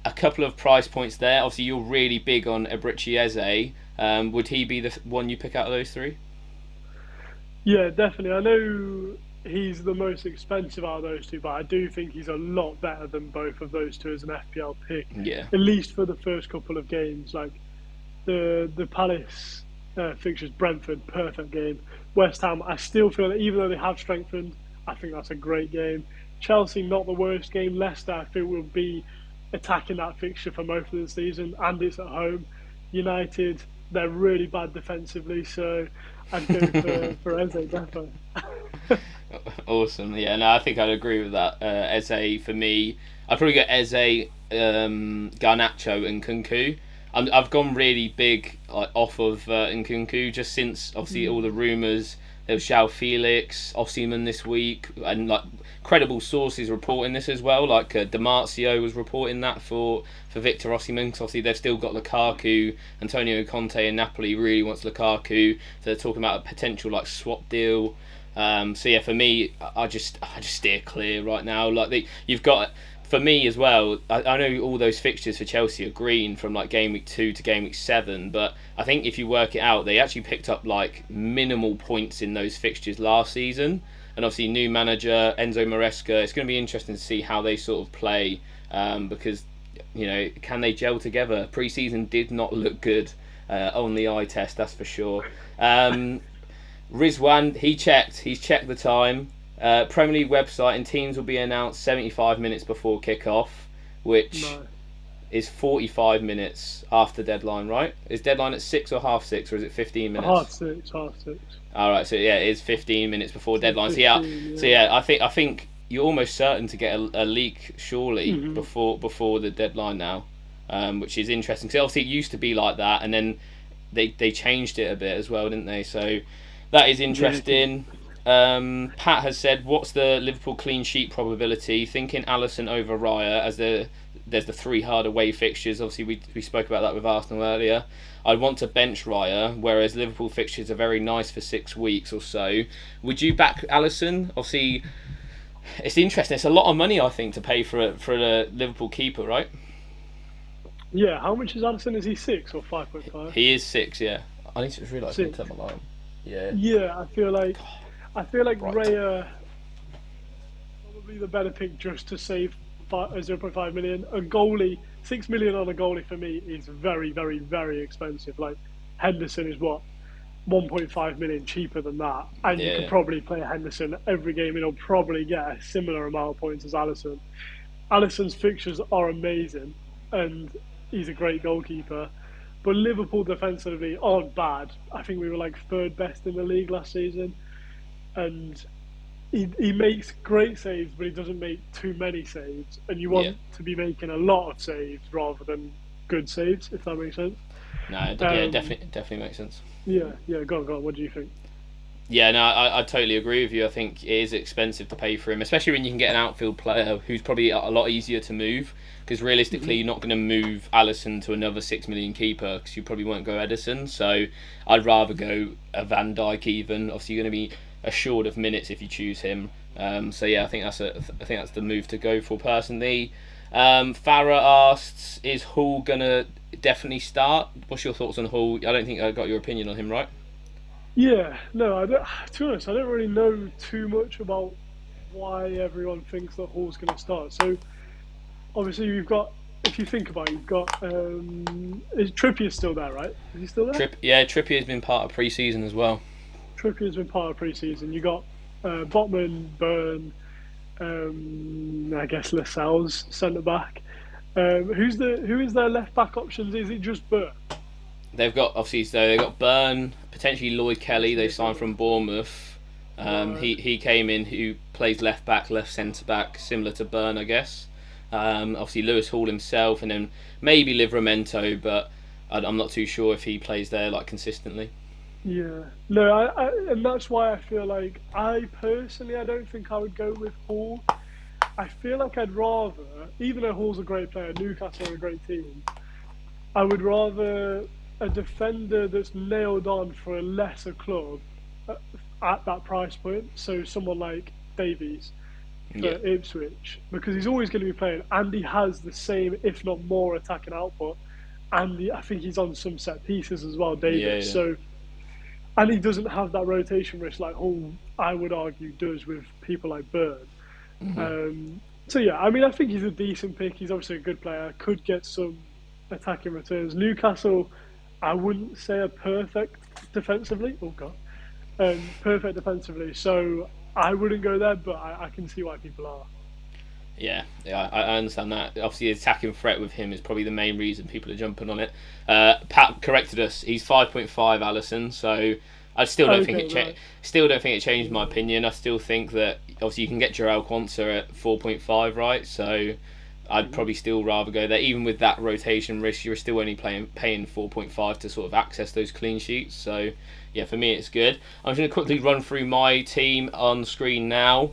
B: a couple of price points there. Obviously you're really big on Ebrichi Eze. Would he be the one you pick out of those three?
A: Yeah, definitely. I know he's the most expensive out of those two, but I do think he's a lot better than both of those two as an FPL pick.
B: Yeah.
A: At least for the first couple of games. Like the Palace fixtures, Brentford, perfect game. West Ham, I still feel that even though they have strengthened, I think that's a great game. Chelsea, not the worst game. Leicester, I think, will be attacking that fixture for most of the season, and it's at home. United, they're really bad defensively, so I'd go for Eze, definitely.
B: Awesome. Yeah, no, I think I'd agree with that. Eze, for me, I'd probably go Eze, Garnacho and Nkunku. I've gone really big off of Nkunku just since obviously all the rumours. There was João Felix, Osimhen this week, and like credible sources reporting this as well. Like Demarcio was reporting that for Victor Osimhen, because obviously they've still got Lukaku. Antonio Conte in Napoli really wants Lukaku. So they're talking about a potential like swap deal. So yeah, for me, I just steer clear right now. Like you've got. For me as well, I know all those fixtures for Chelsea are green from like game week 2 to game week 7, but I think if you work it out, they actually picked up like minimal points in those fixtures last season. And obviously new manager Enzo Maresca, it's going to be interesting to see how they sort of play, because can they gel together? Pre-season did not look good on the eye test, that's for sure. Rizwan, he's checked the time. Premier League website and teams will be announced 75 minutes before kick-off, which is 45 minutes after deadline, right? Is deadline at 6 or half 6, or is it 15 minutes?
A: Half six.
B: All right, so yeah, it is 15 minutes before
A: So
B: deadline.
A: 15,
B: So yeah, I think you're almost certain to get a leak surely
A: Mm-hmm.
B: before the deadline now, which is interesting. Because obviously it used to be like that, and then they changed it a bit as well, didn't they? So that is interesting. Pat has said, what's the Liverpool clean sheet probability? Thinking Alisson over Raya, as there's the 3 hard away fixtures. Obviously, we spoke about that with Arsenal earlier. I'd want to bench Raya, whereas Liverpool fixtures are very nice for 6 weeks or so. Would you back Alisson? Obviously, it's interesting. It's a lot of money, I think, to pay for a Liverpool keeper, right?
A: Yeah, how much is Alisson? Is he 6 or 5.5?
B: He is 6, yeah. I need to realise I need
A: 6.
B: to have my line. Yeah.
A: Yeah, I feel like
B: Right.
A: Raya probably the better pick just to save 0.5 million. A goalie, 6 million on a goalie for me is very, very, very expensive. Like Henderson is what 1.5 million cheaper than that, and you
B: Yeah.
A: could probably play Henderson every game, and he'll probably get a similar amount of points as Alisson. Alisson's fixtures are amazing, and he's a great goalkeeper. But Liverpool defensively aren't bad. I think we were like 3rd best in the league last season, and he makes great saves, but he doesn't make too many saves. And you want to be making a lot of saves rather than good saves, if that makes sense.
B: No, yeah, definitely makes sense.
A: Yeah. Go on. What do you think?
B: Yeah, no, I totally agree with you. I think it is expensive to pay for him, especially when you can get an outfield player who's probably a lot easier to move. Because realistically, you're not going to move Alisson to another 6 million keeper because you probably won't go Edison. So I'd rather go a Van Dijk even. Obviously, you're going to be assured of minutes if you choose him. So yeah, I think that's the move to go for personally. Farah asks, is Hull gonna definitely start? What's your thoughts on Hull? I don't think I got your opinion on him, right?
A: Yeah, no, I don't, to be honest, I don't really know too much about why everyone thinks that Hall's going to start. So, obviously, if you think about it, you've got, is Trippier still there, right? Is he still there?
B: Trippier's been part of pre-season as well.
A: Trippier's been part of pre-season. You got Botman, Byrne, I guess Lascelles centre back. Who is their left back options? Is it just Byrne?
B: They've got Byrne, potentially Lloyd Kelly. They signed from Bournemouth. He came in, who plays left back, left centre back, similar to Byrne, I guess. Obviously Lewis Hall himself, and then maybe Livramento, but I'm not too sure if he plays there like consistently.
A: Yeah, no, and that's why I feel like I don't think I would go with Hall. I feel like I'd rather, even though Hall's a great player, Newcastle are a great team, I would rather a defender that's nailed on for a lesser club at that price point. So someone like Davies for Ipswich, because he's always going to be playing, and he has the same, if not more, attacking output. And I think he's on some set pieces as well, Davies.
B: Yeah.
A: So, and he doesn't have that rotation risk like Hull, I would argue, does with people like Bird. So yeah, I mean, I think he's a decent pick. He's obviously a good player. Could get some attacking returns. Newcastle, I wouldn't say are perfect defensively. Oh god, perfect defensively. So I wouldn't go there, but I can see why people are.
B: Yeah, I understand that. Obviously, the attacking threat with him is probably the main reason people are jumping on it. Pat corrected us. He's 5.5 Alisson, so I still don't think it changed my opinion. I still think that obviously you can get Jarell Quansah at 4.5, right? So I'd probably still rather go there. Even with that rotation risk, you're still only paying 4.5 to sort of access those clean sheets. So yeah, for me it's good. I'm just going to quickly run through my team on screen now.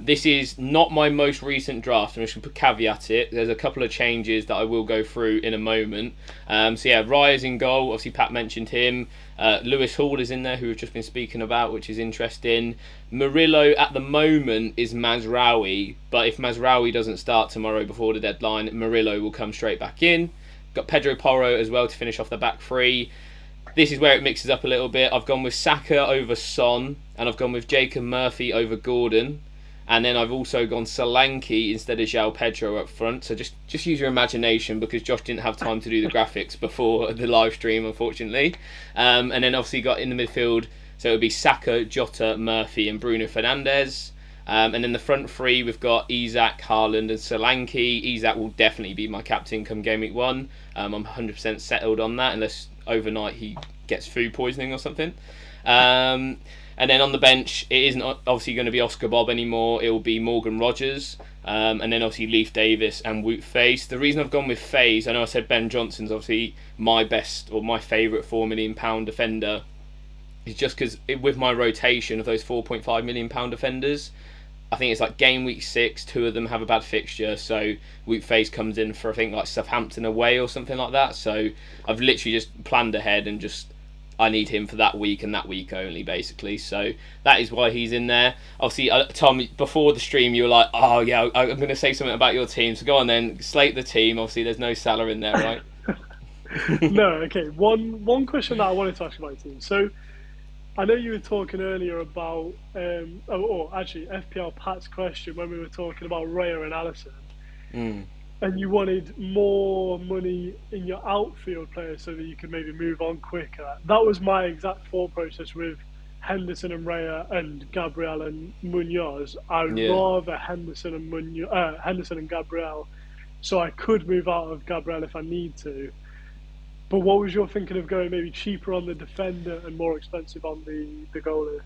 B: This is not my most recent draft. I'm just going to caveat it. There's a couple of changes that I will go through in a moment. So yeah, Raya's in goal. Obviously Pat mentioned him. Lewis Hall is in there, who we've just been speaking about, which is interesting. Murillo at the moment is Mazraoui, but if Mazraoui doesn't start tomorrow before the deadline, Murillo will come straight back in. Got Pedro Porro as well to finish off the back three. This is where it mixes up a little bit. I've gone with Saka over Son, and I've gone with Jacob Murphy over Gordon. And then I've also gone Solanke instead of João Pedro up front. So just use your imagination, because Josh didn't have time to do the graphics before the live stream, unfortunately. And then obviously got in the midfield, so it would be Saka, Jota, Murphy and Bruno Fernandes. And then the front three, we've got Isak, Haaland, and Solanke. Isak will definitely be my captain come game week 1. I'm 100% settled on that, unless overnight he gets food poisoning or something. And then on the bench, it isn't obviously going to be Oscar Bob anymore. It will be Morgan Rogers, and then obviously Leif Davis and Wout Faes. The reason I've gone with Faes, I know I said Ben Johnson's obviously my best or my favourite £4 million defender, is just because with my rotation of those £4.5 million defenders, I think it's like game week 6, 2 of them have a bad fixture, so Wout Faes comes in for I think like Southampton away or something like that. So I've literally just planned ahead and just I need him for that week and that week only, basically. So that is why he's in there. Obviously, Tom, before the stream, you were like, "Oh yeah, I'm going to say something about your team." So go on then, slate the team. Obviously, there's no Salah in there, right?
A: No, okay. One question that I wanted to ask about your team. So I know you were talking earlier about, or actually FPL Pat's question when we were talking about Raya and Alisson. And you wanted more money in your outfield players so that you could maybe move on quicker. That was my exact thought process with Henderson and Raya and Gabriel and Munoz. I'd rather Henderson and Gabriel, so I could move out of Gabriel if I need to. But what was your thinking of going maybe cheaper on the defender and more expensive on the goalie?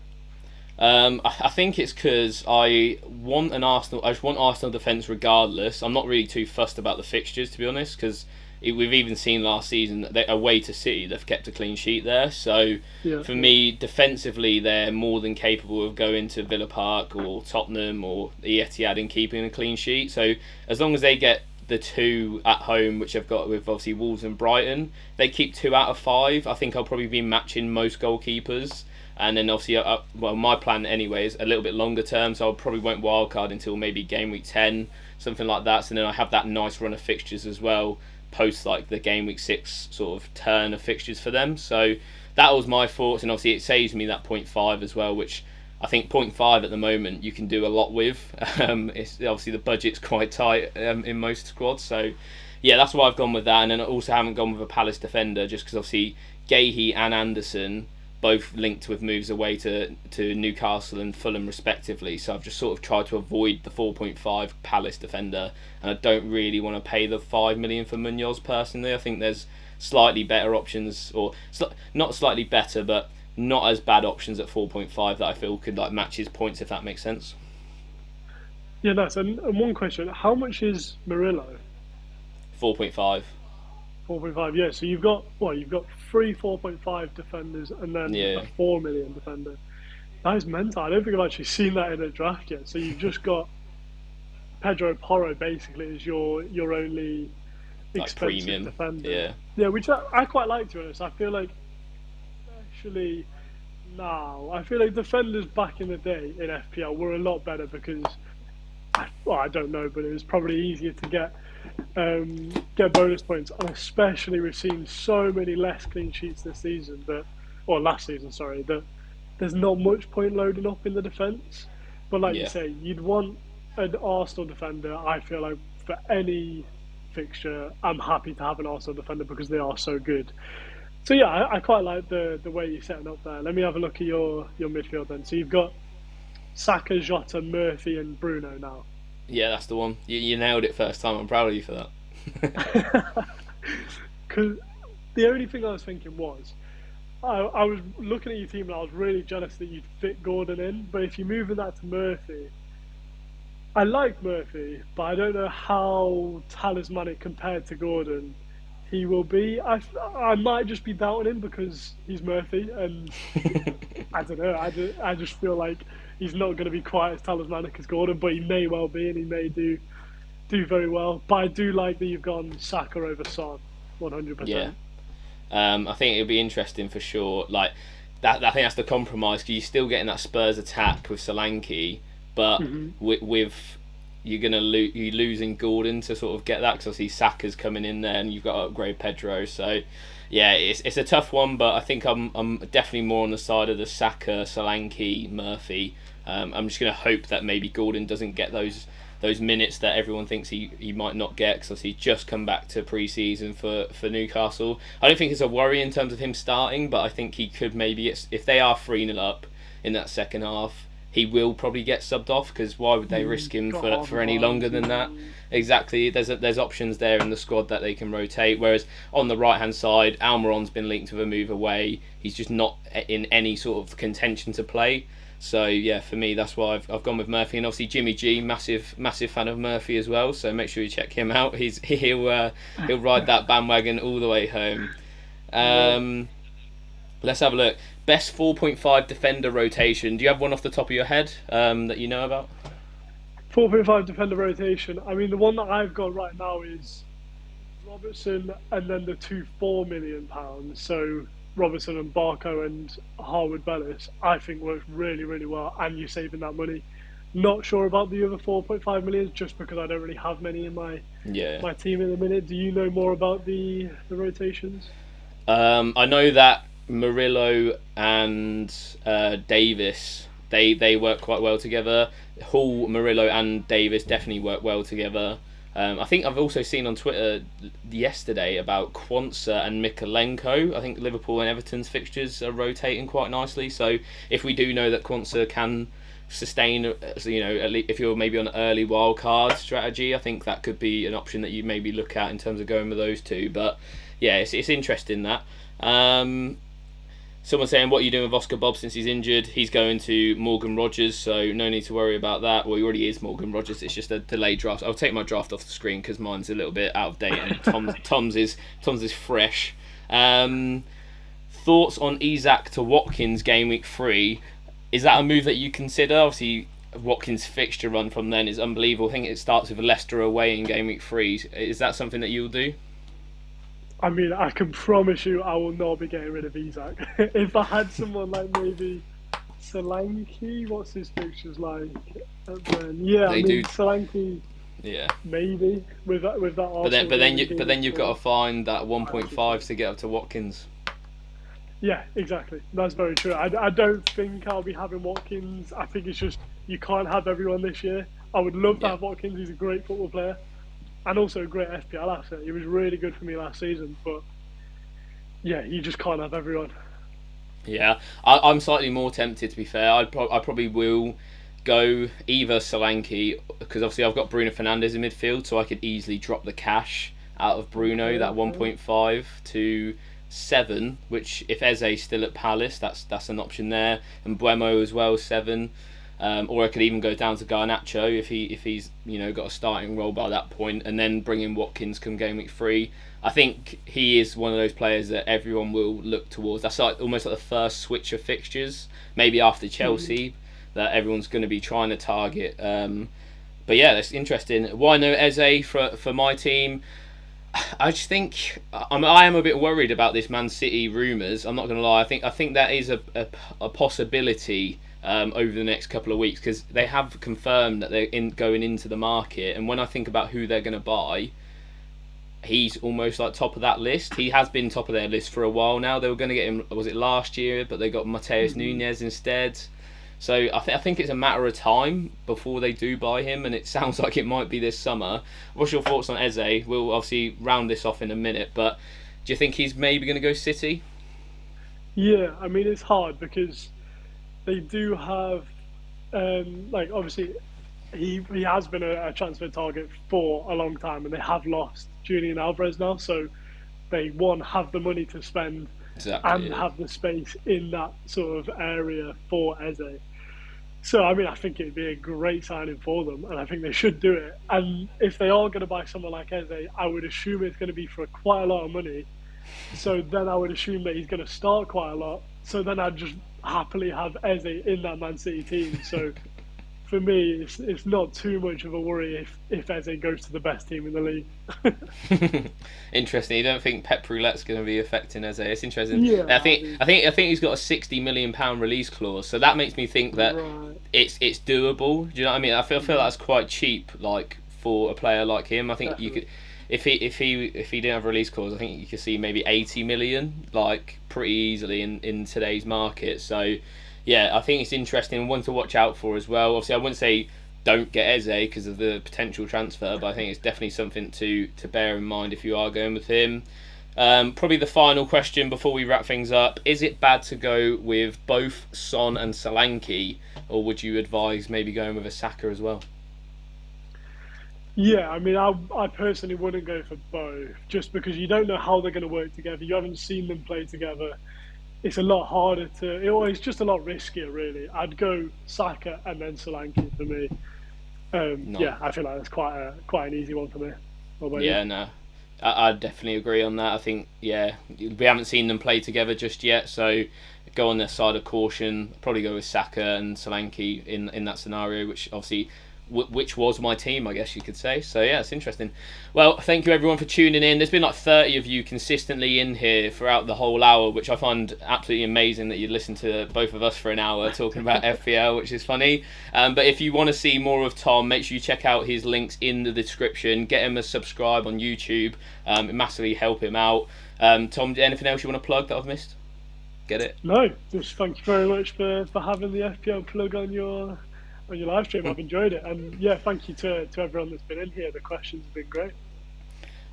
B: I think it's because I just want Arsenal defence regardless. I'm not really too fussed about the fixtures, to be honest, because we've even seen last season that away to City they've kept a clean sheet there. So for me, defensively, they're more than capable of going to Villa Park or Tottenham or the Etihad and keeping a clean sheet. So as long as they get the 2 at home, which I've got with obviously Wolves and Brighton, they keep 2 out of 5. I think I'll probably be matching most goalkeepers. And then obviously, my plan anyway is a little bit longer term, so I probably won't wildcard until maybe game week 10, something like that. So then I have that nice run of fixtures as well, post like the game week 6 sort of turn of fixtures for them. So that was my thoughts, and obviously it saves me that 0.5 as well, which I think 0.5 at the moment you can do a lot with. It's obviously the budget's quite tight in most squads, so yeah, that's why I've gone with that. And then I also haven't gone with a Palace defender, just because obviously Gahey and Anderson both linked with moves away to Newcastle and Fulham respectively, so I've just sort of tried to avoid the 4.5 Palace defender, and I don't really want to pay the 5 million for Munoz personally. I think there's slightly better options, or not slightly better, but not as bad options at 4.5 that I feel could like match his points, if that makes sense.
A: Yeah, nice. And one question: how much is Murillo?
B: 4.5.
A: 4.5. Yeah. So you've got 3 4.5 defenders and then a 4 million defender. That is mental. I don't think I've actually seen that in a draft yet. So you've just got Pedro Porro basically as your only expensive
B: premium
A: defender. Yeah, which I quite like, to be honest. I feel like especially now, I feel like defenders back in the day in FPL were a lot better because I don't know, but it was probably easier to get bonus points, and especially we've seen so many less clean sheets this season last season, sorry, that there's not much point loading up in the defence. But like you say, you'd want an Arsenal defender. I feel like for any fixture, I'm happy to have an Arsenal defender because they are so good. So yeah, I quite like the way you're setting up there. Let me have a look at your midfield then. So you've got Saka, Jota, Murphy and Bruno now.
B: Yeah, that's the one. You nailed it first time. I'm proud of you for that.
A: Because the only thing I was thinking was, I was looking at your team and I was really jealous that you'd fit Gordon in. But if you're moving that to Murphy, I like Murphy, but I don't know how talismanic compared to Gordon he will be. I might just be doubting him because he's Murphy, and I don't know. I just feel like he's not going to be quite as talismanic as Gordon, but he may well be, and he may do very well. But I do like that you've gone Saka over Son, 100%.
B: Yeah, I think it'll be interesting for sure. Like that, I think that's the compromise because you're still getting that Spurs attack with Solanke, but with you're losing Gordon to sort of get that because I see Saka's coming in there and you've got to upgrade Pedro. So yeah, it's a tough one, but I think I'm definitely more on the side of the Saka, Solanke, Murphy. I'm just going to hope that maybe Gordon doesn't get those minutes that everyone thinks he might not get because he's just come back to pre-season for Newcastle. I don't think it's a worry in terms of him starting, but I think he could maybe, if they are 3-0 up in that second half, he will probably get subbed off, because why would they risk him for any longer than that? Exactly. There's options there in the squad that they can rotate. Whereas on the right hand side, Almiron's been linked with a move away. He's just not in any sort of contention to play. So yeah, for me, that's why I've gone with Murphy, and obviously Jimmy G, massive fan of Murphy as well. So make sure you check him out. He'll ride that bandwagon all the way home. Let's have a look. Best 4.5 defender rotation. Do you have one off the top of your head that you know about?
A: 4.5 defender rotation. I mean, the one that I've got right now is Robertson and then the two £4 million. So Robertson and Barco and Harwood Bellis, I think works really, really well, and you're saving that money. Not sure about the other 4.5 million, just because I don't really have many in my team in the minute. Do you know more about the rotations?
B: I know that Murillo and Davis, they work quite well together. Hall, Murillo and Davis definitely work well together. I think I've also seen on Twitter yesterday about Quansah and Mikolenko. I think Liverpool and Everton's fixtures are rotating quite nicely. So if we do know that Quansah can sustain, at least if you're maybe on an early wild card strategy, I think that could be an option that you maybe look at in terms of going with those two. But yeah, it's interesting that. Someone saying, what are you doing with Oscar Bob since he's injured? He's going to Morgan Rogers, so no need to worry about that. Well, he already is Morgan Rogers. It's just a delayed draft. I'll take my draft off the screen because mine's a little bit out of date, and Tom's is fresh. Thoughts on Isak to Watkins game week 3? Is that a move that you consider? Obviously, Watkins' fixture run from then is unbelievable. I think it starts with Leicester away in game week 3. Is that something that you'll do?
A: I mean, I can promise you I will not be getting rid of Isak. If I had someone like maybe Solanke, what's his fixtures like? Solanke.
B: Yeah.
A: Maybe with that.
B: But then you've got to find that 1.5 to get up to Watkins.
A: Yeah, exactly. That's very true. I don't think I'll be having Watkins. I think it's just you can't have everyone this year. I would love to have Watkins. He's a great football player. And also a great FPL asset. He was really good for me last season, but yeah, you just can't have everyone.
B: Yeah, I'm slightly more tempted, to be fair. I probably will go either Solanke, because obviously I've got Bruno Fernandes in midfield, so I could easily drop the cash out of Bruno, that 1.5 to 7, which if Eze's still at Palace, that's an option there, and Buemo as well, 7. Or I could even go down to Garnacho if he's got a starting role by that point, and then bring in Watkins come game week 3. I think he is one of those players that everyone will look towards. That's almost like the first switch of fixtures, maybe after Chelsea, that everyone's going to be trying to target. But yeah, that's interesting. Why no Eze for my team? I just think I am a bit worried about this Man City rumours. I'm not going to lie. I think that is a possibility. Over the next couple of weeks, because they have confirmed that they're going into the market, and when I think about who they're going to buy, he's almost like top of that list. He has been top of their list for a while now. They were going to get him, was it last year, but they got Mateus Nunes instead. So I think it's a matter of time before they do buy him, and it sounds like it might be this summer. What's your thoughts on Eze? We'll obviously round this off in a minute, but do you think he's maybe going to go City?
A: Yeah, I mean, it's hard because they do have, obviously, he has been a transfer target for a long time, and they have lost Julian Alvarez now. So they have the money to spend have the space in that sort of area for Eze. So I mean, I think it'd be a great signing for them, and I think they should do it. And if they are going to buy someone like Eze, I would assume it's going to be for quite a lot of money. So then I would assume that he's going to start quite a lot. So then I'd just happily have Eze in that Man City team. So for me, it's not too much of a worry if Eze goes to the best team in the league.
B: Interesting. You don't think Pep Roulette's going to be affecting Eze? It's interesting.
A: Yeah,
B: I think he's got a £60 million release clause, so that makes me think that it's doable. Do you know what I mean? I feel that's quite cheap, like for a player like him. I think Definitely. You could. If he didn't have a release clause, I think you could see maybe 80 million, like pretty easily in today's market. So, yeah, I think it's interesting, one to watch out for as well. Obviously, I wouldn't say don't get Eze because of the potential transfer, but I think it's definitely something to bear in mind if you are going with him. Probably the final question before we wrap things up: is it bad to go with both Son and Solanke, or would you advise maybe going with a Saka as well?
A: Yeah, I mean, I personally wouldn't go for both just because you don't know how they're going to work together. You haven't seen them play together. It's a lot harder it's just a lot riskier, really. I'd go Saka and then Solanke for me.
B: No.
A: Yeah, I feel like that's quite an easy one for me. What about you?
B: Yeah, no. I definitely agree on that. I think, yeah, we haven't seen them play together just yet, so go on their side of caution. Probably go with Saka and Solanke in that scenario, which obviously which was my team, I guess you could say. So yeah, it's interesting. Well, thank you everyone for tuning in. There's been like 30 of you consistently in here throughout the whole hour, which I find absolutely amazing that you'd listen to both of us for an hour talking about FPL, which is funny. But if you want to see more of Tom, make sure you check out his links in the description. Get him a subscribe on YouTube. It massively help him out. Tom, anything else you want to plug that I've missed? Get it?
A: No, just thank you very much for having the FPL plug on your live stream. I've enjoyed it, and yeah, thank you to everyone that's been in here. The questions have been great.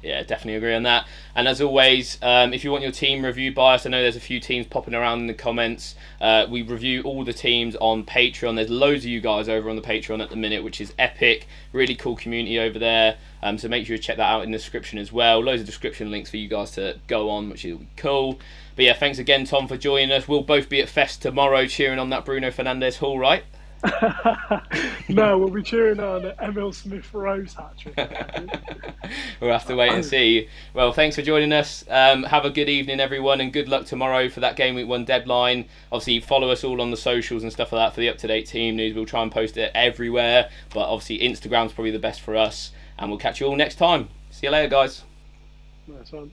B: Yeah, definitely agree on that. And as always, if you want your team reviewed by us, I know there's a few teams popping around in the comments. We review all the teams on Patreon. There's loads of you guys over on the Patreon at the minute, which is epic. Really cool community over there. So make sure you check that out in the description as well. Loads of description links for you guys to go on, which will be cool. But yeah, thanks again, Tom, for joining us. We'll both be at Fest tomorrow cheering on that Bruno Fernandes haul, right?
A: No, we'll be cheering on Emil Smith Rowe's hat trick.
B: We'll have to wait and see. Well, thanks for joining us. Have a good evening, everyone, and good luck tomorrow for that Game Week 1 deadline. Obviously, follow us all on the socials and stuff like that for the up-to-date team news. We'll try and post it everywhere, but obviously Instagram's probably the best for us, and we'll catch you all next time. See you later, guys.
A: Nice one.